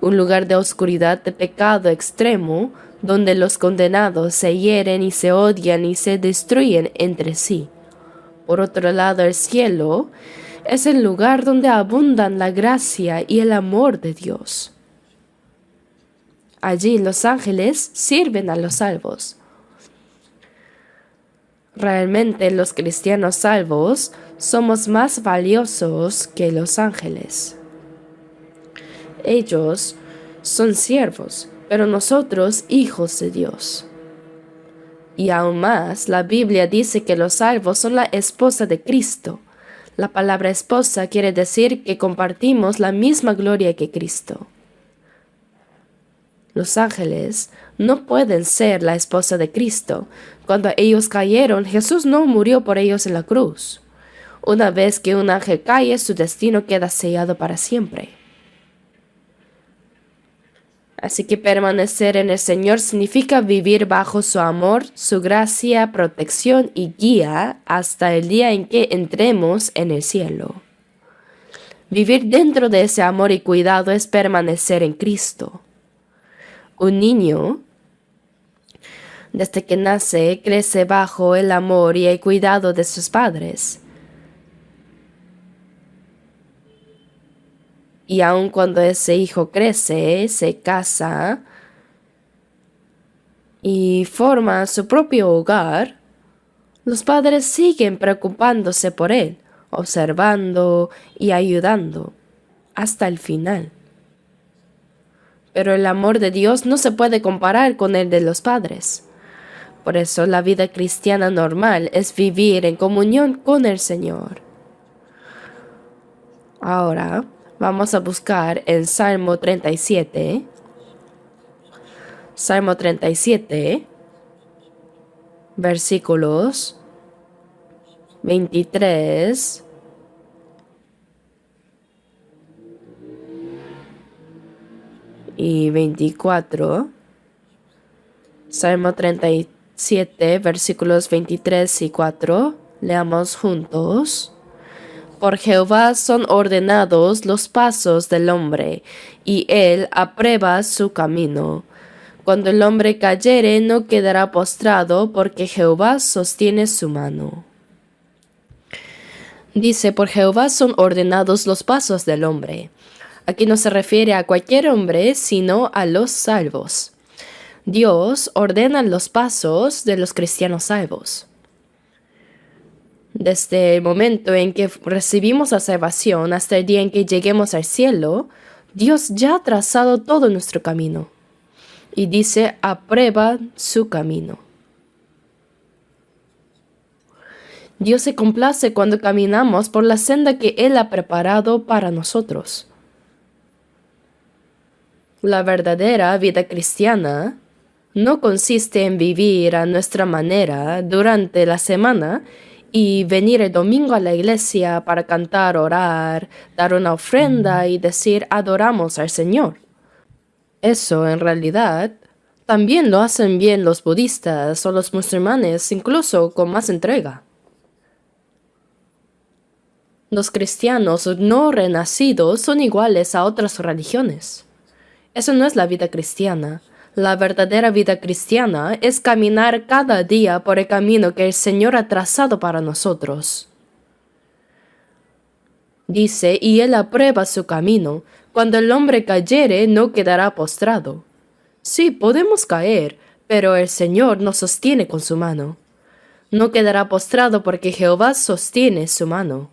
un lugar de oscuridad, de pecado extremo, donde los condenados se hieren y se odian y se destruyen entre sí. Por otro lado, el cielo es el lugar donde abundan la gracia y el amor de Dios. Allí los ángeles sirven a los salvos. Realmente los cristianos salvos somos más valiosos que los ángeles. Ellos son siervos, pero nosotros hijos de Dios. Y aún más, la Biblia dice que los salvos son la esposa de Cristo. La palabra esposa quiere decir que compartimos la misma gloria que Cristo. Los ángeles no pueden ser la esposa de Cristo. Cuando ellos cayeron, Jesús no murió por ellos en la cruz. Una vez que un ángel cae, su destino queda sellado para siempre. Así que permanecer en el Señor significa vivir bajo su amor, su gracia, protección y guía hasta el día en que entremos en el cielo. Vivir dentro de ese amor y cuidado es permanecer en Cristo. Un niño, desde que nace, crece bajo el amor y el cuidado de sus padres. Y aun cuando ese hijo crece, se casa y forma su propio hogar, los padres siguen preocupándose por él, observando y ayudando hasta el final. Pero el amor de Dios no se puede comparar con el de los padres. Por eso la vida cristiana normal es vivir en comunión con el Señor. Ahora vamos a buscar en Salmo 37. Salmo 37, versículos 23 y 24. Salmo 37, versículos 23 y 4. Leamos juntos. Por Jehová son ordenados los pasos del hombre, y él aprueba su camino. Cuando el hombre cayere, no quedará postrado, porque Jehová sostiene su mano. Dice: por Jehová son ordenados los pasos del hombre. Aquí no se refiere a cualquier hombre, sino a los salvos. Dios ordena los pasos de los cristianos salvos. Desde el momento en que recibimos la salvación hasta el día en que lleguemos al cielo, Dios ya ha trazado todo nuestro camino. Y dice, aprueba su camino. Dios se complace cuando caminamos por la senda que Él ha preparado para nosotros. La verdadera vida cristiana no consiste en vivir a nuestra manera durante la semana y venir el domingo a la iglesia para cantar, orar, dar una ofrenda y decir adoramos al Señor. Eso, en realidad, también lo hacen bien los budistas o los musulmanes, incluso con más entrega. Los cristianos no renacidos son iguales a otras religiones. Eso no es la vida cristiana. La verdadera vida cristiana es caminar cada día por el camino que el Señor ha trazado para nosotros. Dice, y Él aprueba su camino. Cuando el hombre cayere, no quedará postrado. Sí, podemos caer, pero el Señor nos sostiene con su mano. No quedará postrado porque Jehová sostiene su mano.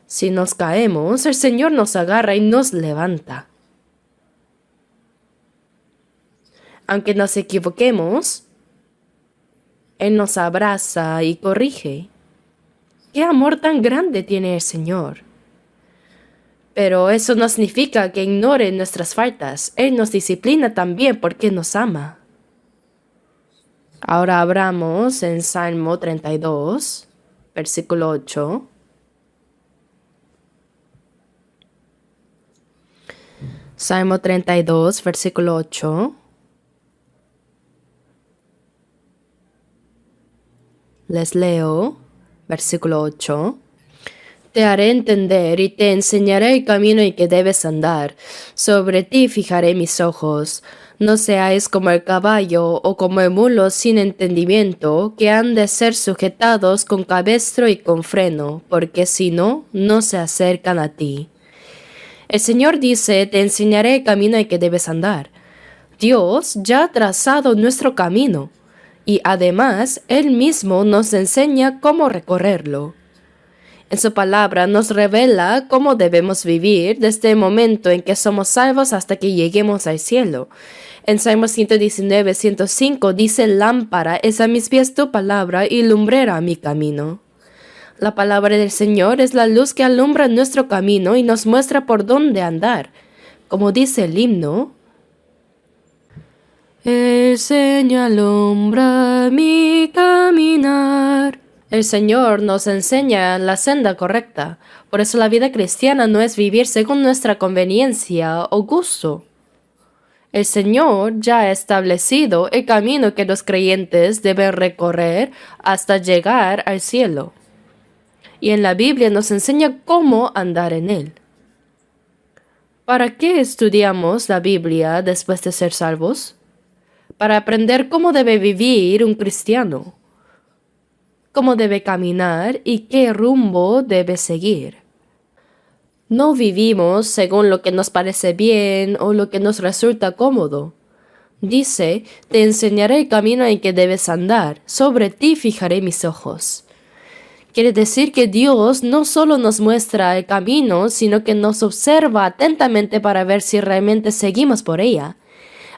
Si nos caemos, el Señor nos agarra y nos levanta. Aunque nos equivoquemos, Él nos abraza y corrige. ¡Qué amor tan grande tiene el Señor! Pero eso no significa que ignore nuestras faltas. Él nos disciplina también porque nos ama. Ahora abramos en Salmo 32, versículo 8. Salmo 32, versículo 8. Les leo, versículo 8. Te haré entender y te enseñaré el camino en que debes andar. Sobre ti fijaré mis ojos. No seáis como el caballo o como el mulo sin entendimiento, que han de ser sujetados con cabestro y con freno, porque si no, no se acercan a ti. El Señor dice, te enseñaré el camino en que debes andar. Dios ya ha trazado nuestro camino. Y además, Él mismo nos enseña cómo recorrerlo. En su palabra nos revela cómo debemos vivir desde el momento en que somos salvos hasta que lleguemos al cielo. En Salmo 119, 105 dice, lámpara es a mis pies tu palabra y lumbrera mi camino. La palabra del Señor es la luz que alumbra nuestro camino y nos muestra por dónde andar. Como dice el himno, el Señor alumbra mi caminar. El Señor nos enseña la senda correcta. Por eso la vida cristiana no es vivir según nuestra conveniencia o gusto. El Señor ya ha establecido el camino que los creyentes deben recorrer hasta llegar al cielo. Y en la Biblia nos enseña cómo andar en él. ¿Para qué estudiamos la Biblia después de ser salvos? Para aprender cómo debe vivir un cristiano, cómo debe caminar y qué rumbo debe seguir. No vivimos según lo que nos parece bien o lo que nos resulta cómodo. Dice, te enseñaré el camino en que debes andar, sobre ti fijaré mis ojos. Quiere decir que Dios no solo nos muestra el camino, sino que nos observa atentamente para ver si realmente seguimos por ella.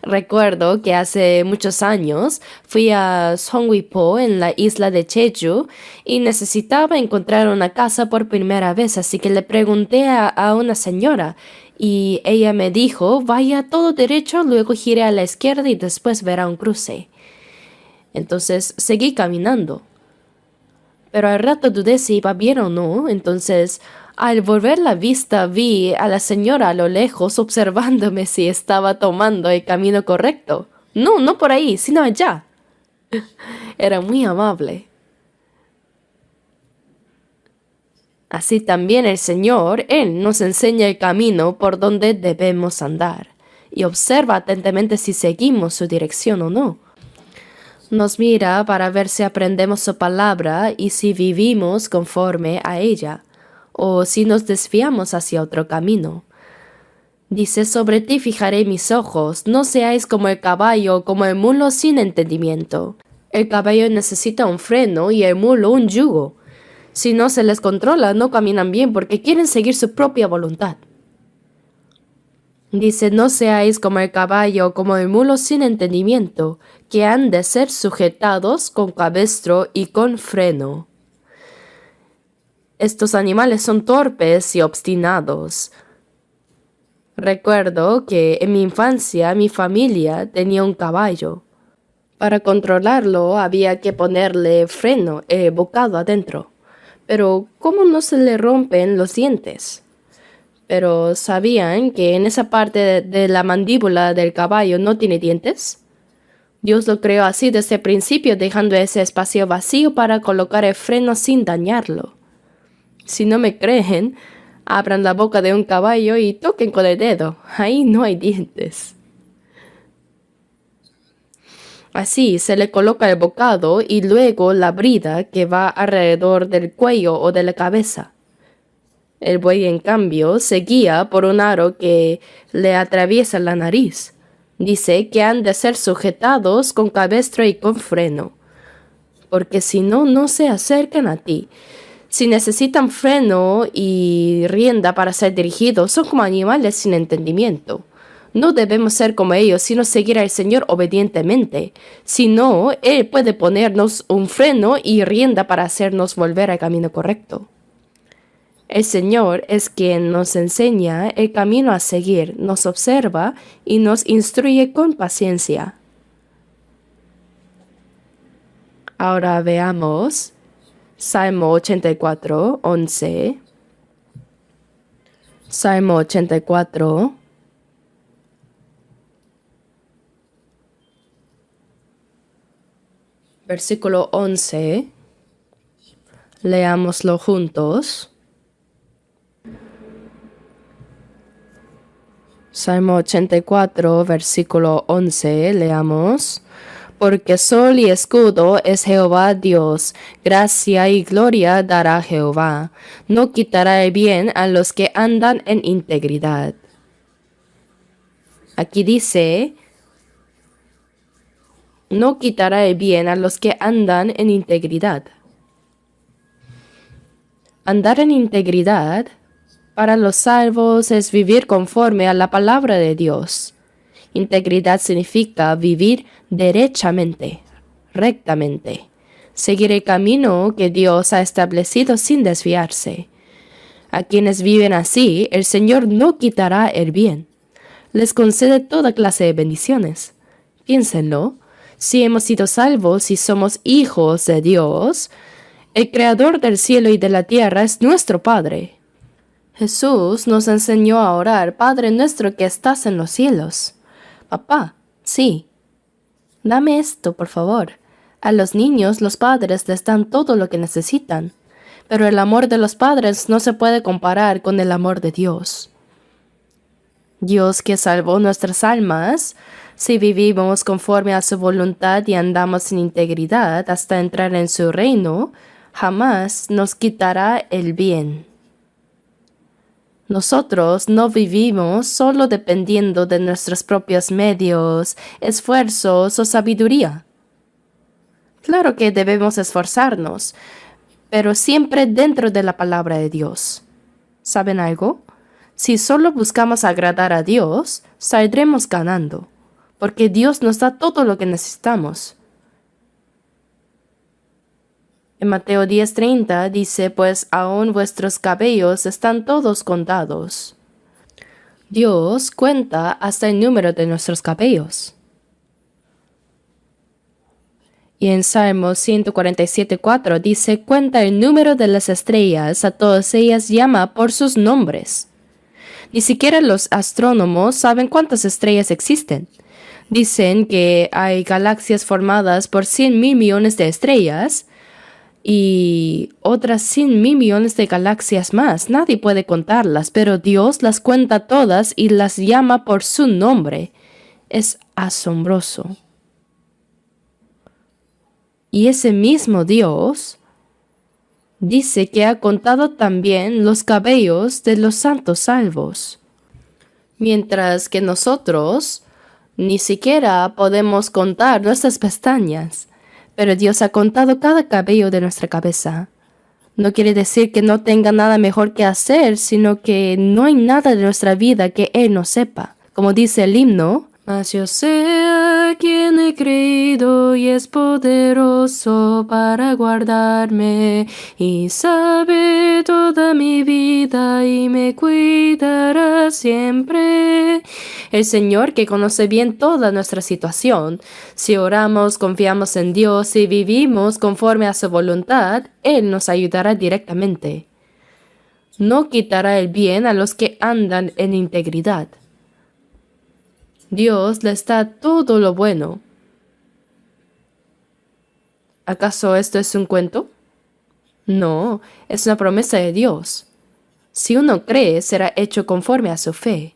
Recuerdo que hace muchos años fui a Seongwipo en la isla de Jeju y necesitaba encontrar una casa por primera vez, así que le pregunté a una señora y ella me dijo, vaya todo derecho, luego gire a la izquierda y después verá un cruce. Entonces seguí caminando. Pero al rato dudé si iba bien o no, entonces al volver la vista vi a la señora a lo lejos observándome si estaba tomando el camino correcto. No, no por ahí, sino allá. Era muy amable. Así también el Señor, Él nos enseña el camino por donde debemos andar y observa atentamente si seguimos su dirección o no. Nos mira para ver si aprendemos su palabra y si vivimos conforme a ella, o si nos desviamos hacia otro camino. Dice, sobre ti fijaré mis ojos, no seáis como el caballo o como el mulo sin entendimiento. El caballo necesita un freno y el mulo un yugo. Si no se les controla, no caminan bien porque quieren seguir su propia voluntad. Dice, no seáis como el caballo o como el mulo sin entendimiento, que han de ser sujetados con cabestro y con freno. Estos animales son torpes y obstinados. Recuerdo que en mi infancia mi familia tenía un caballo. Para controlarlo había que ponerle freno, bocado adentro. Pero ¿cómo no se le rompen los dientes? Pero ¿sabían que en esa parte de la mandíbula del caballo no tiene dientes? Dios lo creó así desde el principio, dejando ese espacio vacío para colocar el freno sin dañarlo. Si no me creen, abran la boca de un caballo y toquen con el dedo. Ahí no hay dientes. Así se le coloca el bocado y luego la brida que va alrededor del cuello o de la cabeza. El buey, en cambio, se guía por un aro que le atraviesa la nariz. Dice que han de ser sujetados con cabestro y con freno, porque si no, no se acercan a ti. Si necesitan freno y rienda para ser dirigidos, son como animales sin entendimiento. No debemos ser como ellos, sino seguir al Señor obedientemente. Si no, Él puede ponernos un freno y rienda para hacernos volver al camino correcto. El Señor es quien nos enseña el camino a seguir, nos observa y nos instruye con paciencia. Ahora veamos Salmo 84, 11. Salmo 84. Versículo 11. Leámoslo juntos. Salmo 84, versículo 11, leamos. Porque sol y escudo es Jehová Dios, gracia y gloria dará Jehová. No quitará el bien a los que andan en integridad. Aquí dice, no quitará el bien a los que andan en integridad. Andar en integridad para los salvos es vivir conforme a la palabra de Dios. Integridad significa vivir derechamente, rectamente, seguir el camino que Dios ha establecido sin desviarse. A quienes viven así, el Señor no quitará el bien. Les concede toda clase de bendiciones. Piénsenlo, si hemos sido salvos y somos hijos de Dios, el Creador del cielo y de la tierra es nuestro Padre. Jesús nos enseñó a orar, Padre nuestro que estás en los cielos. Papá, sí. Dame esto, por favor. A los niños los padres les dan todo lo que necesitan, pero el amor de los padres no se puede comparar con el amor de Dios. Dios que salvó nuestras almas, si vivimos conforme a su voluntad y andamos en integridad hasta entrar en su reino, jamás nos quitará el bien. Nosotros no vivimos solo dependiendo de nuestros propios medios, esfuerzos o sabiduría. Claro que debemos esforzarnos, pero siempre dentro de la palabra de Dios. ¿Saben algo? Si solo buscamos agradar a Dios, saldremos ganando, porque Dios nos da todo lo que necesitamos. En Mateo 10:30 dice, pues aún vuestros cabellos están todos contados. Dios cuenta hasta el número de nuestros cabellos. Y en Salmo 147:4 dice, cuenta el número de las estrellas, a todas ellas llama por sus nombres. Ni siquiera los astrónomos saben cuántas estrellas existen. Dicen que hay galaxias formadas por 100,000 millones de estrellas, y otras 100,000 millones de galaxias más. Nadie puede contarlas, pero Dios las cuenta todas y las llama por su nombre. Es asombroso. Y ese mismo Dios dice que ha contado también los cabellos de los santos salvos. Mientras que nosotros ni siquiera podemos contar nuestras pestañas. pero Dios ha contado cada cabello de nuestra cabeza. No quiere decir que no tenga nada mejor que hacer, sino que no hay nada de nuestra vida que Él no sepa. Como dice el himno, mas yo sé a quien he creído y es poderoso para guardarme y sabe toda mi vida y me cuidará siempre. El Señor que conoce bien toda nuestra situación. Si oramos, confiamos en Dios y vivimos conforme a su voluntad, Él nos ayudará directamente. No quitará el bien a los que andan en integridad. Dios les da todo lo bueno. ¿Acaso esto es un cuento? No, es una promesa de Dios. Si uno cree, será hecho conforme a su fe.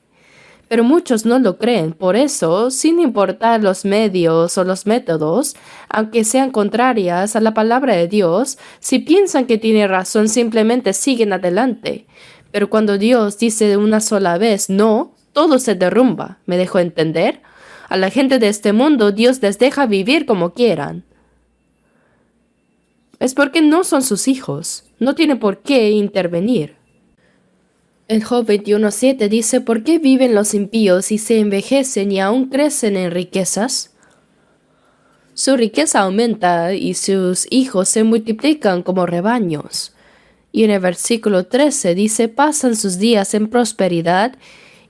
Pero muchos no lo creen, por eso, sin importar los medios o los métodos, aunque sean contrarias a la palabra de Dios, si piensan que tiene razón, simplemente siguen adelante. Pero cuando Dios dice de una sola vez no, todo se derrumba. ¿Me dejo entender? A la gente de este mundo Dios les deja vivir como quieran. Es porque no son sus hijos. No tiene por qué intervenir. En Job 21:7 dice, ¿por qué viven los impíos y se envejecen y aún crecen en riquezas? Su riqueza aumenta y sus hijos se multiplican como rebaños. Y en el versículo 13 dice, pasan sus días en prosperidad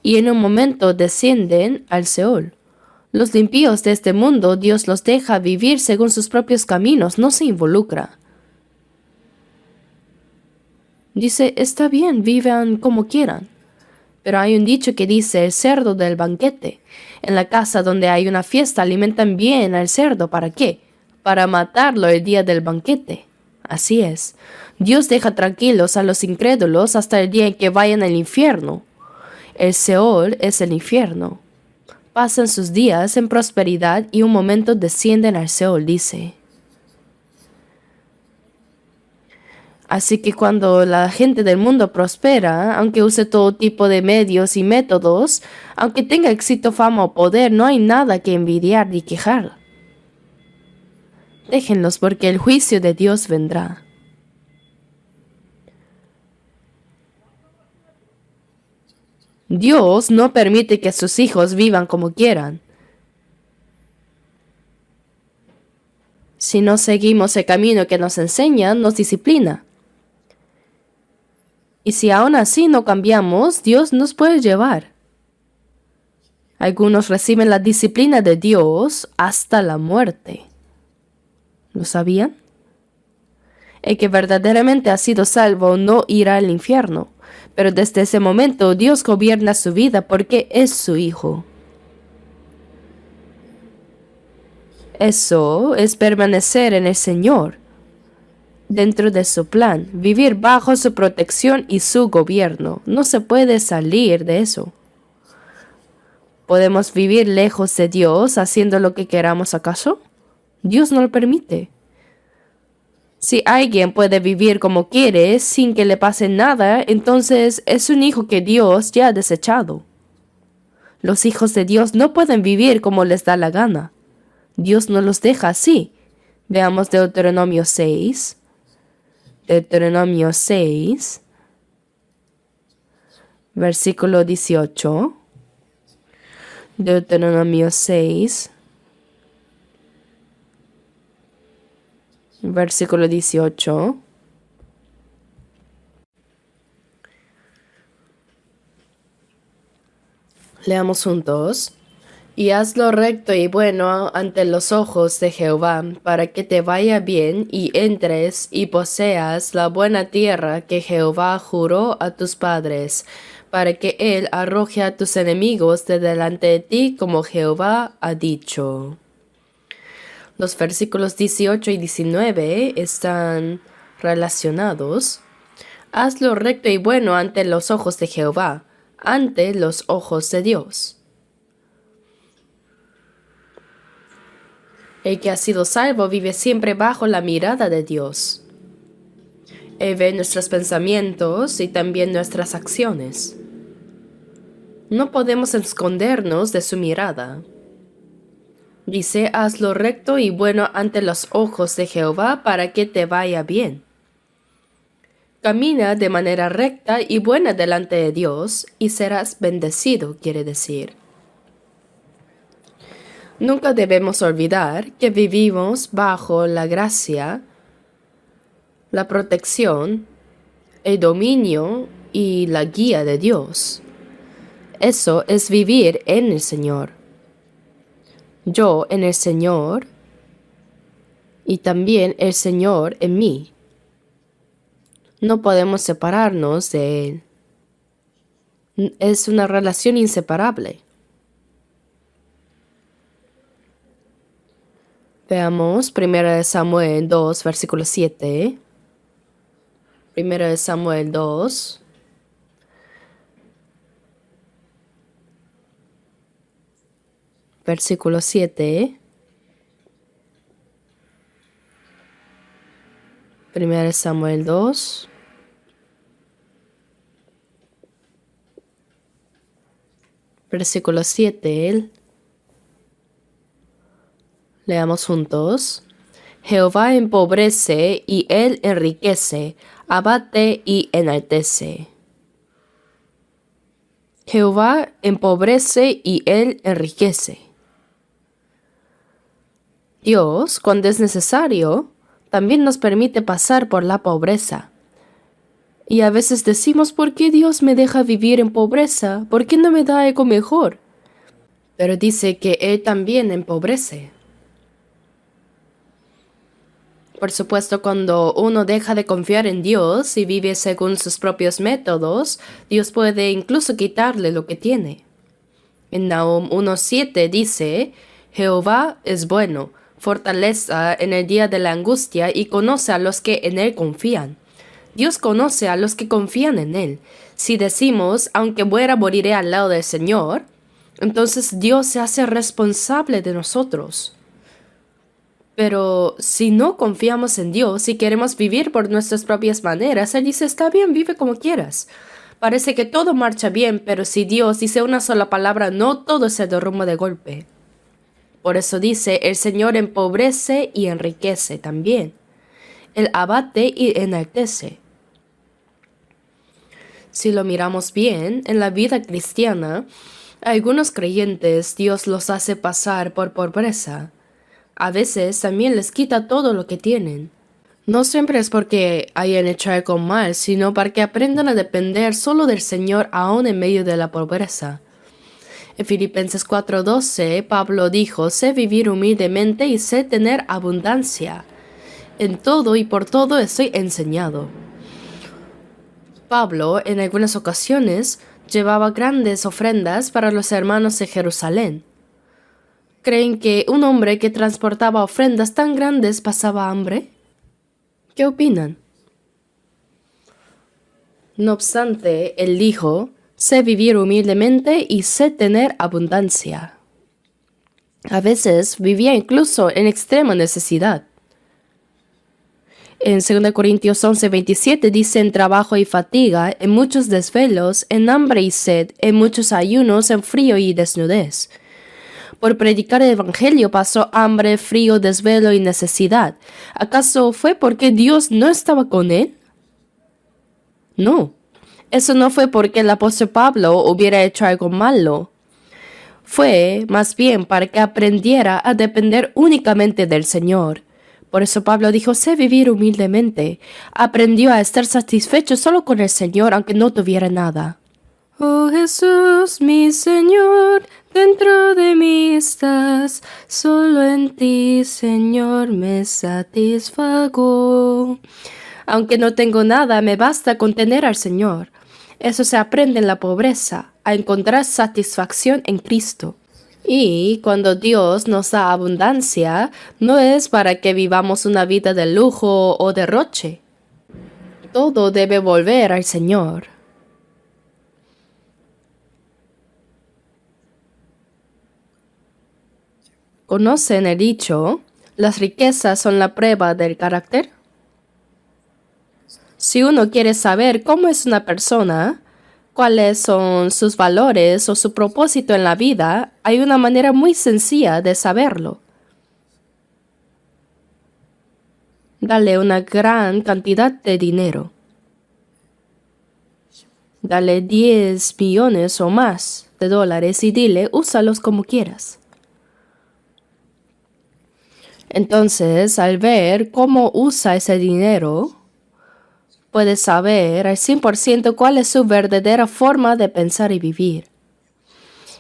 y en un momento descienden al Seol. Los impíos de este mundo, Dios los deja vivir según sus propios caminos, no se involucra. Dice, está bien, vivan como quieran. Pero hay un dicho que dice, el cerdo del banquete. En la casa donde hay una fiesta alimentan bien al cerdo. ¿Para qué? Para matarlo el día del banquete. Así es. Dios deja tranquilos a los incrédulos hasta el día en que vayan al infierno. El Seol es el infierno. Pasan sus días en prosperidad y un momento descienden al Seol, dice. Así que cuando la gente del mundo prospera, aunque use todo tipo de medios y métodos, aunque tenga éxito, fama o poder, no hay nada que envidiar ni quejar. Déjenlos porque el juicio de Dios vendrá. Dios no permite que sus hijos vivan como quieran. Si no seguimos el camino que nos enseña, nos disciplina. Y si aún así no cambiamos, Dios nos puede llevar. Algunos reciben la disciplina de Dios hasta la muerte. ¿Lo sabían? El que verdaderamente ha sido salvo no irá al infierno, pero desde ese momento Dios gobierna su vida porque es su hijo. Eso es permanecer en el Señor, dentro de su plan, vivir bajo su protección y su gobierno. No se puede salir de eso. ¿Podemos vivir lejos de Dios haciendo lo que queramos acaso? Dios no lo permite. Si alguien puede vivir como quiere sin que le pase nada, entonces es un hijo que Dios ya ha desechado. Los hijos de Dios no pueden vivir como les da la gana. Dios no los deja así. Veamos Deuteronomio 6. Deuteronomio 6, versículo 18. Deuteronomio 6, versículo 18. Leamos juntos. Y haz lo recto y bueno ante los ojos de Jehová, para que te vaya bien y entres y poseas la buena tierra que Jehová juró a tus padres, para que Él arroje a tus enemigos de delante de ti como Jehová ha dicho. Los versículos 18 y 19 están relacionados. Haz lo recto y bueno ante los ojos de Jehová, ante los ojos de Dios. El que ha sido salvo vive siempre bajo la mirada de Dios. Él ve nuestros pensamientos y también nuestras acciones. No podemos escondernos de su mirada. Dice, haz lo recto y bueno ante los ojos de Jehová para que te vaya bien. Camina de manera recta y buena delante de Dios y serás bendecido, quiere decir. Nunca debemos olvidar que vivimos bajo la gracia, la protección, el dominio y la guía de Dios. Eso es vivir en el Señor. Yo en el Señor y también el Señor en mí. No podemos separarnos de Él. Es una relación inseparable. Veamos 1 Samuel 2, versículo 7. 1 Samuel 2. Versículo 7. 1 Samuel 2. Versículo 7. Leamos juntos. Jehová empobrece y él enriquece, abate y enaltece. Jehová empobrece y él enriquece. Dios, cuando es necesario, también nos permite pasar por la pobreza. Y a veces decimos, ¿por qué Dios me deja vivir en pobreza? ¿Por qué no me da algo mejor? Pero dice que Él también empobrece. Por supuesto, cuando uno deja de confiar en Dios y vive según sus propios métodos, Dios puede incluso quitarle lo que tiene. En Nahum 1:7 dice, Jehová es bueno, fortaleza en el día de la angustia y conoce a los que en Él confían. Dios conoce a los que confían en Él. Si decimos, aunque muera, moriré al lado del Señor, entonces Dios se hace responsable de nosotros. Pero si no confiamos en Dios y queremos vivir por nuestras propias maneras, Él dice, está bien, vive como quieras. Parece que todo marcha bien, pero si Dios dice una sola palabra, no todo se derrumba de golpe. Por eso dice, el Señor empobrece y enriquece también. Él abate y enaltece. Si lo miramos bien, en la vida cristiana, a algunos creyentes Dios los hace pasar por pobreza. A veces también les quita todo lo que tienen. No siempre es porque hayan hecho algo mal, sino para que aprendan a depender solo del Señor aún en medio de la pobreza. En Filipenses 4:12, Pablo dijo, sé vivir humildemente y sé tener abundancia. En todo y por todo estoy enseñado. Pablo, en algunas ocasiones, llevaba grandes ofrendas para los hermanos de Jerusalén. ¿Creen que un hombre que transportaba ofrendas tan grandes pasaba hambre? ¿Qué opinan? No obstante, él dijo, sé vivir humildemente y sé tener abundancia. A veces vivía incluso en extrema necesidad. En 2 Corintios 11:27 dice en trabajo y fatiga, en muchos desvelos, en hambre y sed, en muchos ayunos, en frío y desnudez. Por predicar el Evangelio pasó hambre, frío, desvelo y necesidad. ¿Acaso fue porque Dios no estaba con él? No. Eso no fue porque el apóstol Pablo hubiera hecho algo malo. Fue más bien para que aprendiera a depender únicamente del Señor. Por eso Pablo dijo, sé vivir humildemente. Aprendió a estar satisfecho solo con el Señor, aunque no tuviera nada. Oh Jesús, mi Señor, dentro de mí estás. Solo en ti, Señor, me satisfago. Aunque no tengo nada, me basta con tener al Señor. Eso se aprende en la pobreza, a encontrar satisfacción en Cristo. Y cuando Dios nos da abundancia, no es para que vivamos una vida de lujo o derroche. Todo debe volver al Señor. ¿Conocen el dicho? ¿Las riquezas son la prueba del carácter? Si uno quiere saber cómo es una persona, cuáles son sus valores o su propósito en la vida, hay una manera muy sencilla de saberlo. Dale una gran cantidad de dinero. Dale 10 millones o más de dólares y dile, úsalos como quieras. Entonces, al ver cómo usa ese dinero, puedes saber al 100% cuál es su verdadera forma de pensar y vivir.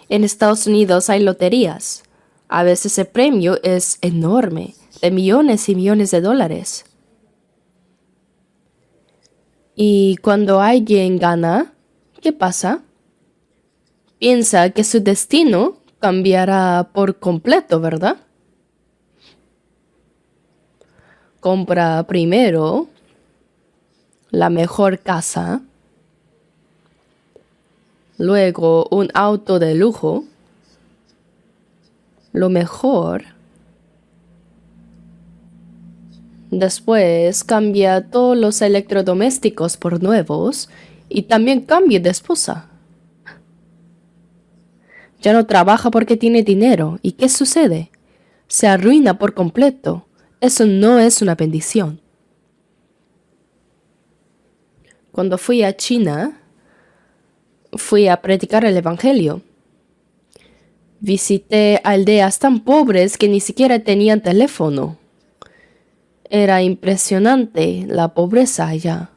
En Estados Unidos hay loterías. A veces el premio es enorme, de millones y millones de dólares. Y cuando alguien gana, ¿qué pasa? Piensa que su destino cambiará por completo, ¿verdad? Compra primero la mejor casa, luego un auto de lujo, lo mejor. Después cambia todos los electrodomésticos por nuevos y también cambia de esposa. Ya no trabaja porque tiene dinero. ¿Y qué sucede? Se arruina por completo. Eso no es una bendición. Cuando fui a China, fui a predicar el Evangelio. Visité aldeas tan pobres que ni siquiera tenían teléfono. Era impresionante la pobreza allá.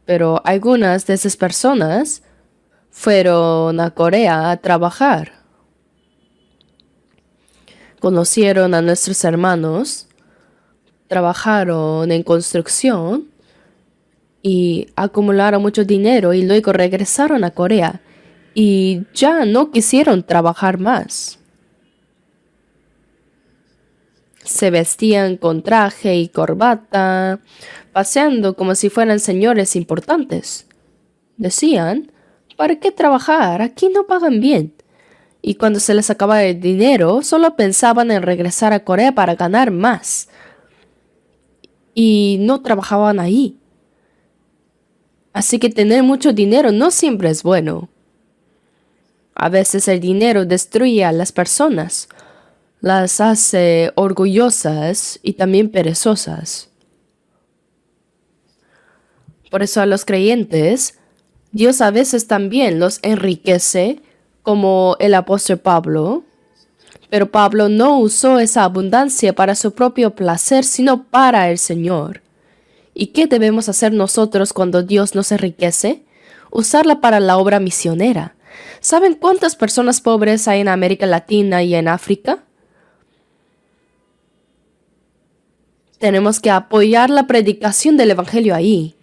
Pero algunas de esas personas fueron a Corea a trabajar. Conocieron a nuestros hermanos, trabajaron en construcción y acumularon mucho dinero y luego regresaron a Corea y ya no quisieron trabajar más. Se vestían con traje y corbata, paseando como si fueran señores importantes. Decían, ¿para qué trabajar? Aquí no pagan bien. Y cuando se les acababa el dinero, solo pensaban en regresar a Corea para ganar más. Y no trabajaban ahí. Así que tener mucho dinero no siempre es bueno. A veces el dinero destruye a las personas, las hace orgullosas y también perezosas. Por eso a los creyentes, Dios a veces también los enriquece, como el apóstol Pablo. Pero Pablo no usó esa abundancia para su propio placer, sino para el Señor. ¿Y qué debemos hacer nosotros cuando Dios nos enriquece? Usarla para la obra misionera. ¿Saben cuántas personas pobres hay en América Latina y en África? Tenemos que apoyar la predicación del Evangelio ahí,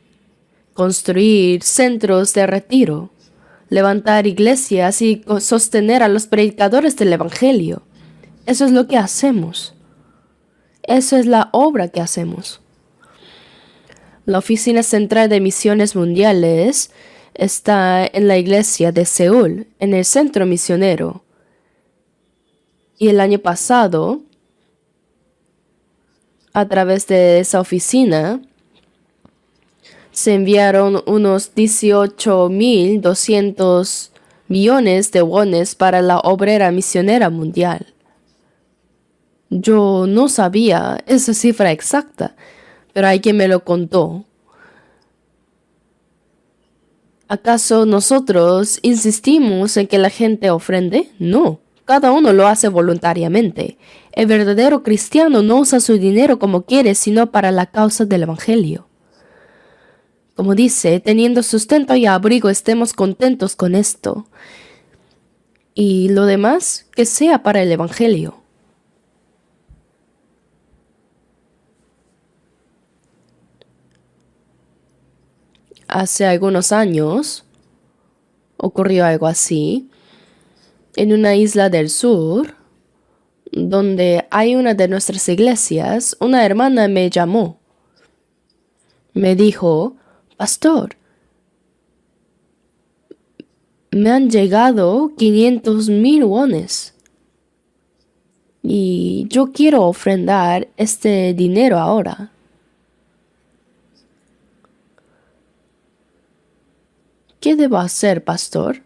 construir centros de retiro, levantar iglesias y sostener a los predicadores del Evangelio. Eso es lo que hacemos. Eso es la obra que hacemos. La Oficina Central de Misiones Mundiales está en la iglesia de Seúl, en el centro misionero. Y el año pasado, a través de esa oficina, se enviaron unos 18.200 millones de wones para la obrera misionera mundial. Yo no sabía esa cifra exacta, pero alguien me lo contó. ¿Acaso nosotros insistimos en que la gente ofrende? No, cada uno lo hace voluntariamente. El verdadero cristiano no usa su dinero como quiere, sino para la causa del Evangelio. Como dice, teniendo sustento y abrigo, estemos contentos con esto. Y lo demás, que sea para el Evangelio. Hace algunos años ocurrió algo así en una isla del sur, donde hay una de nuestras iglesias. Una hermana me llamó. Me dijo, Pastor, me han llegado 500,000 wones y yo quiero ofrendar este dinero ahora. ¿qué debo hacer, pastor?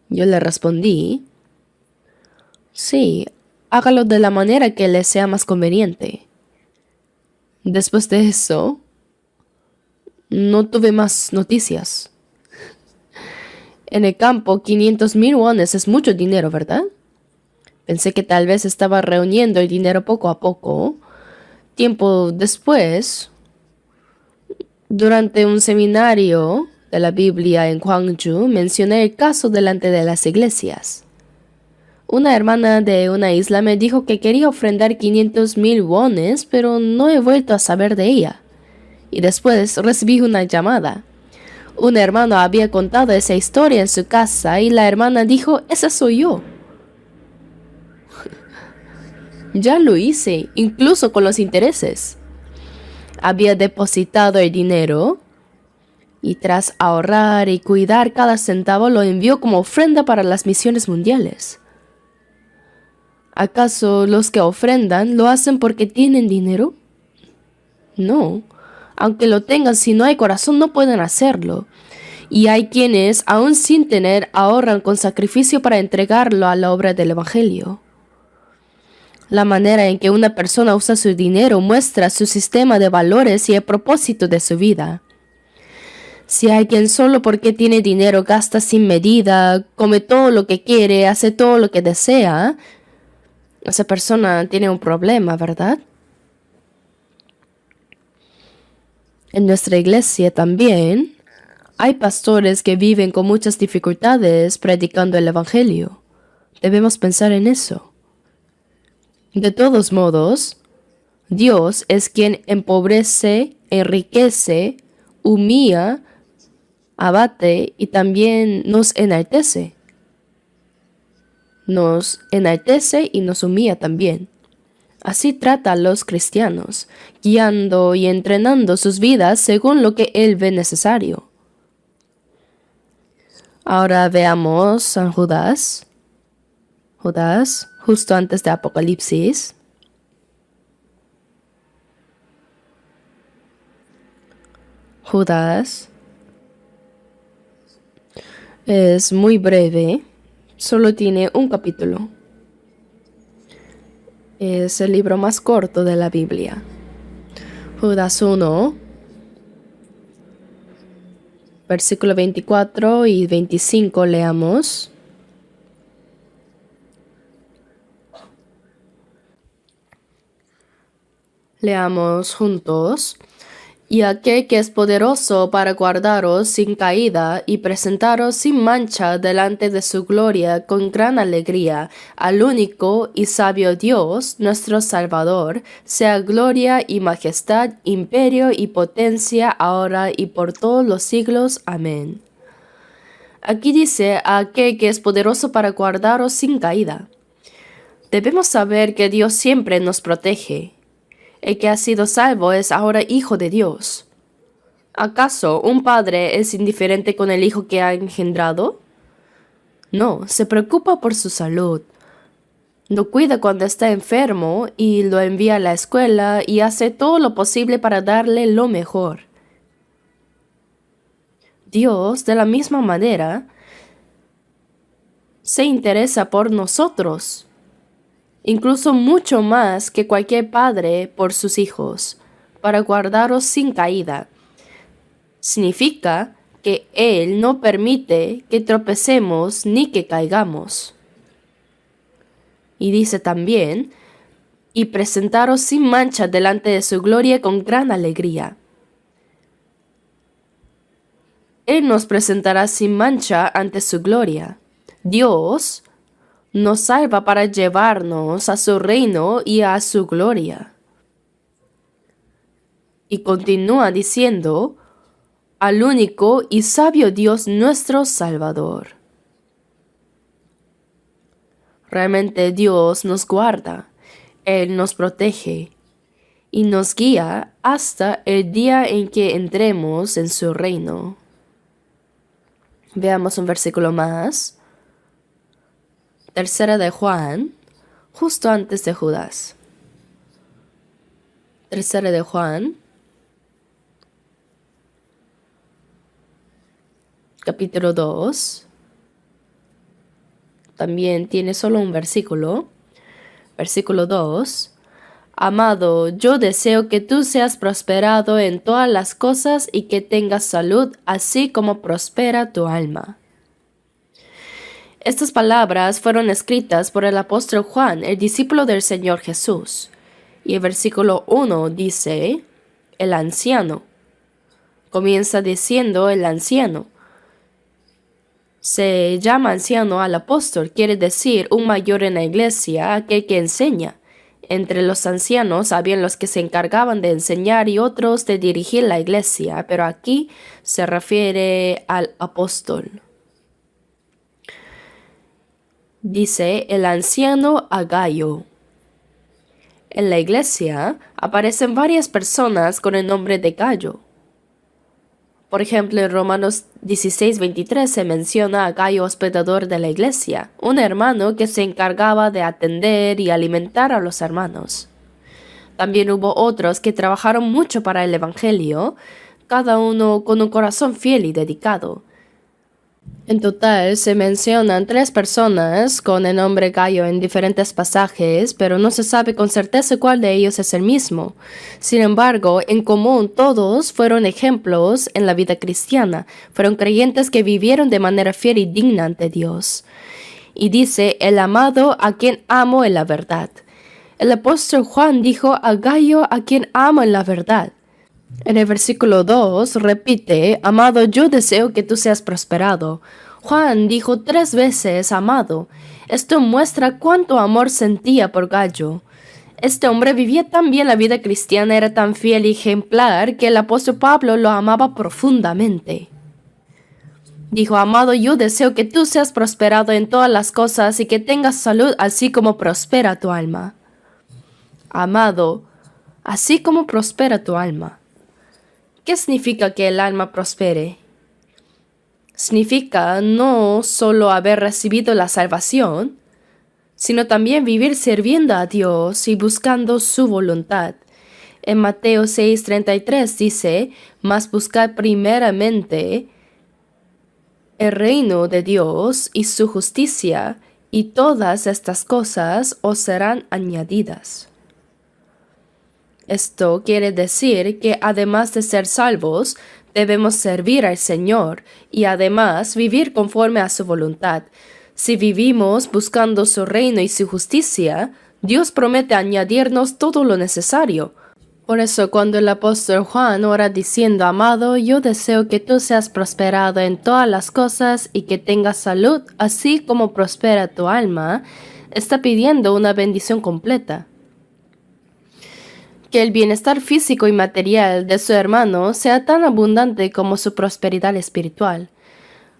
Yo le respondí, sí, hágalo de la manera que le sea más conveniente. Después de eso, no tuve más noticias. En el campo, 500,000 wones es mucho dinero, ¿verdad? Pensé que tal vez estaba reuniendo el dinero poco a poco. Tiempo después, durante un seminario de la Biblia en Gwangju, mencioné el caso delante de las iglesias. Una hermana de una isla me dijo que quería ofrendar 500,000 wones, pero no he vuelto a saber de ella. Y después recibí una llamada. Un hermano había contado esa historia en su casa y la hermana dijo, esa soy yo. Ya lo hice, incluso con los intereses. Había depositado el dinero y tras ahorrar y cuidar cada centavo lo envió como ofrenda para las misiones mundiales. ¿Acaso los que ofrendan lo hacen porque tienen dinero? No. Aunque lo tengan, si no hay corazón no pueden hacerlo. Y hay quienes, aún sin tener, ahorran con sacrificio para entregarlo a la obra del Evangelio. La manera en que una persona usa su dinero muestra su sistema de valores y el propósito de su vida. Si alguien solo porque tiene dinero gasta sin medida, come todo lo que quiere, hace todo lo que desea, esa persona tiene un problema, ¿verdad? En nuestra iglesia también hay pastores que viven con muchas dificultades predicando el Evangelio. Debemos pensar en eso. De todos modos, Dios es quien empobrece, enriquece, humilla, abate y también nos enaltece. Nos enaltece y nos humilla también. Así trata a los cristianos, guiando y entrenando sus vidas según lo que Él ve necesario. Ahora veamos San Judas. Judas, justo antes de Apocalipsis. Judas es muy breve, solo tiene un capítulo. Es el libro más corto de la Biblia. Judas 1, versículo 24 y 25 leamos. Leamos juntos. Y aquel que es poderoso para guardaros sin caída y presentaros sin mancha delante de su gloria con gran alegría, al único y sabio Dios, nuestro Salvador, sea gloria y majestad, imperio y potencia, ahora y por todos los siglos. Amén. Aquí dice a aquel que es poderoso para guardaros sin caída. Debemos saber que Dios siempre nos protege. El que ha sido salvo es ahora hijo de Dios. ¿Acaso un padre es indiferente con el hijo que ha engendrado? No, se preocupa por su salud. Lo cuida cuando está enfermo y lo envía a la escuela y hace todo lo posible para darle lo mejor. Dios, de la misma manera, se interesa por nosotros, incluso mucho más que cualquier padre por sus hijos, para guardaros sin caída. Significa que Él no permite que tropecemos ni que caigamos. Y dice también, y presentaros sin mancha delante de su gloria con gran alegría. Él nos presentará sin mancha ante su gloria. Dios nos salva para llevarnos a su reino y a su gloria. Y continúa diciendo, al único y sabio Dios nuestro Salvador. Realmente Dios nos guarda, Él nos protege y nos guía hasta el día en que entremos en su reino. Veamos un versículo más. Tercera de Juan, justo antes de Judas. Tercera de Juan, capítulo 2. También tiene solo un versículo. Versículo 2. Amado, yo deseo que tú seas prosperado en todas las cosas y que tengas salud, así como prospera tu alma. Estas palabras fueron escritas por el apóstol Juan, el discípulo del Señor Jesús. Y el versículo 1 dice, el anciano. Comienza diciendo el anciano. Se llama anciano al apóstol, quiere decir un mayor en la iglesia, aquel que enseña. Entre los ancianos habían los que se encargaban de enseñar y otros de dirigir la iglesia, pero aquí se refiere al apóstol. Dice el anciano a Gayo. En la iglesia aparecen varias personas con el nombre de Gayo. Por ejemplo, en Romanos 16:23 se menciona a Gayo, hospedador de la iglesia, un hermano que se encargaba de atender y alimentar a los hermanos. También hubo otros que trabajaron mucho para el evangelio, cada uno con un corazón fiel y dedicado. En total se mencionan 3 personas con el nombre Gayo en diferentes pasajes, pero no se sabe con certeza cuál de ellos es el mismo. Sin embargo, en común todos fueron ejemplos en la vida cristiana, fueron creyentes que vivieron de manera fiel y digna ante Dios. Y dice, el amado a quien amo en la verdad. El apóstol Juan dijo a Gayo a quien amo en la verdad. En el versículo 2 repite, amado, yo deseo que tú seas prosperado. Juan dijo 3 veces, amado. Esto muestra cuánto amor sentía por Gayo. Este hombre vivía tan bien la vida cristiana, era tan fiel y ejemplar que el apóstol Pablo lo amaba profundamente. Dijo, amado, yo deseo que tú seas prosperado en todas las cosas y que tengas salud así como prospera tu alma. Amado, así como prospera tu alma. ¿Qué significa que el alma prospere? Significa no solo haber recibido la salvación, sino también vivir sirviendo a Dios y buscando su voluntad. En Mateo 6:33 dice, mas buscad primeramente el reino de Dios y su justicia, y todas estas cosas os serán añadidas. Esto quiere decir que además de ser salvos, debemos servir al Señor y además vivir conforme a su voluntad. Si vivimos buscando su reino y su justicia, Dios promete añadirnos todo lo necesario. Por eso cuando el apóstol Juan ora diciendo, amado, yo deseo que tú seas prosperado en todas las cosas y que tengas salud, así como prospera tu alma, está pidiendo una bendición completa. Que el bienestar físico y material de su hermano sea tan abundante como su prosperidad espiritual.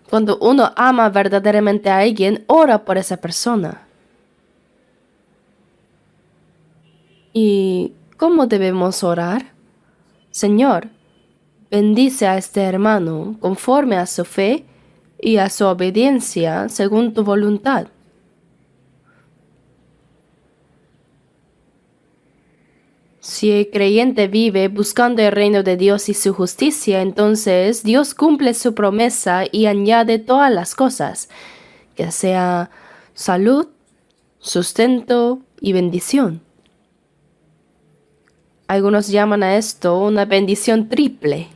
Cuando uno ama verdaderamente a alguien, ora por esa persona. ¿Y cómo debemos orar? Señor, bendice a este hermano conforme a su fe y a su obediencia según tu voluntad. Si el creyente vive buscando el reino de Dios y su justicia, entonces Dios cumple su promesa y añade todas las cosas, que sea salud, sustento y bendición. Algunos llaman a esto una bendición triple,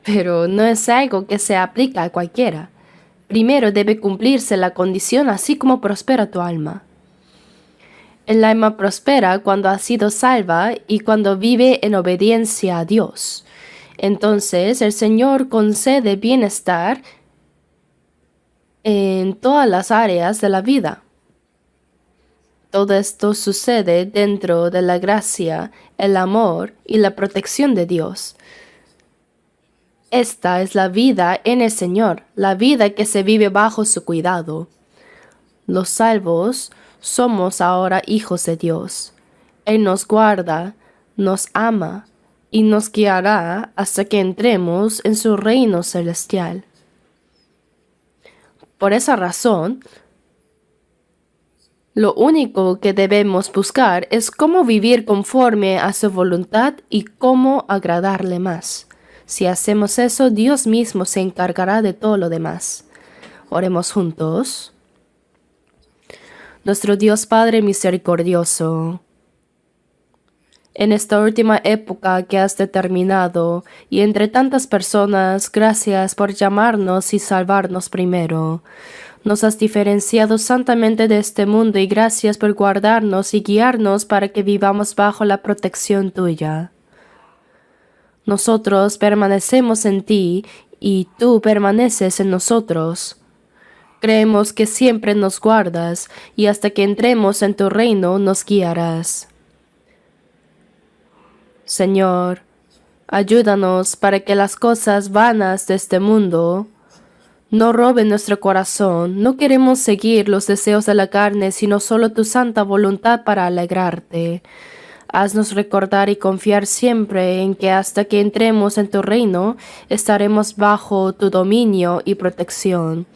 pero no es algo que se aplica a cualquiera. Primero debe cumplirse la condición así como prospera tu alma. El alma prospera cuando ha sido salva y cuando vive en obediencia a Dios. Entonces el Señor concede bienestar en todas las áreas de la vida. Todo esto sucede dentro de la gracia, el amor y la protección de Dios. Esta es la vida en el Señor, la vida que se vive bajo su cuidado. Los salvos somos ahora hijos de Dios. Él nos guarda, nos ama y nos guiará hasta que entremos en su reino celestial. Por esa razón, lo único que debemos buscar es cómo vivir conforme a su voluntad y cómo agradarle más. Si hacemos eso, Dios mismo se encargará de todo lo demás. Oremos juntos. Nuestro Dios Padre misericordioso, en esta última época que has determinado, y entre tantas personas, gracias por llamarnos y salvarnos primero. Nos has diferenciado santamente de este mundo y gracias por guardarnos y guiarnos para que vivamos bajo la protección tuya. Nosotros permanecemos en ti y tú permaneces en nosotros. Creemos que siempre nos guardas y hasta que entremos en tu reino nos guiarás. Señor, ayúdanos para que las cosas vanas de este mundo no roben nuestro corazón. No queremos seguir los deseos de la carne, sino solo tu santa voluntad para alegrarte. Haznos recordar y confiar siempre en que hasta que entremos en tu reino, estaremos bajo tu dominio y protección.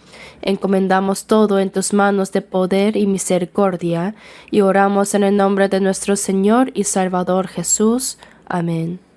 Encomendamos todo en tus manos de poder y misericordia, y oramos en el nombre de nuestro Señor y Salvador Jesús. Amén.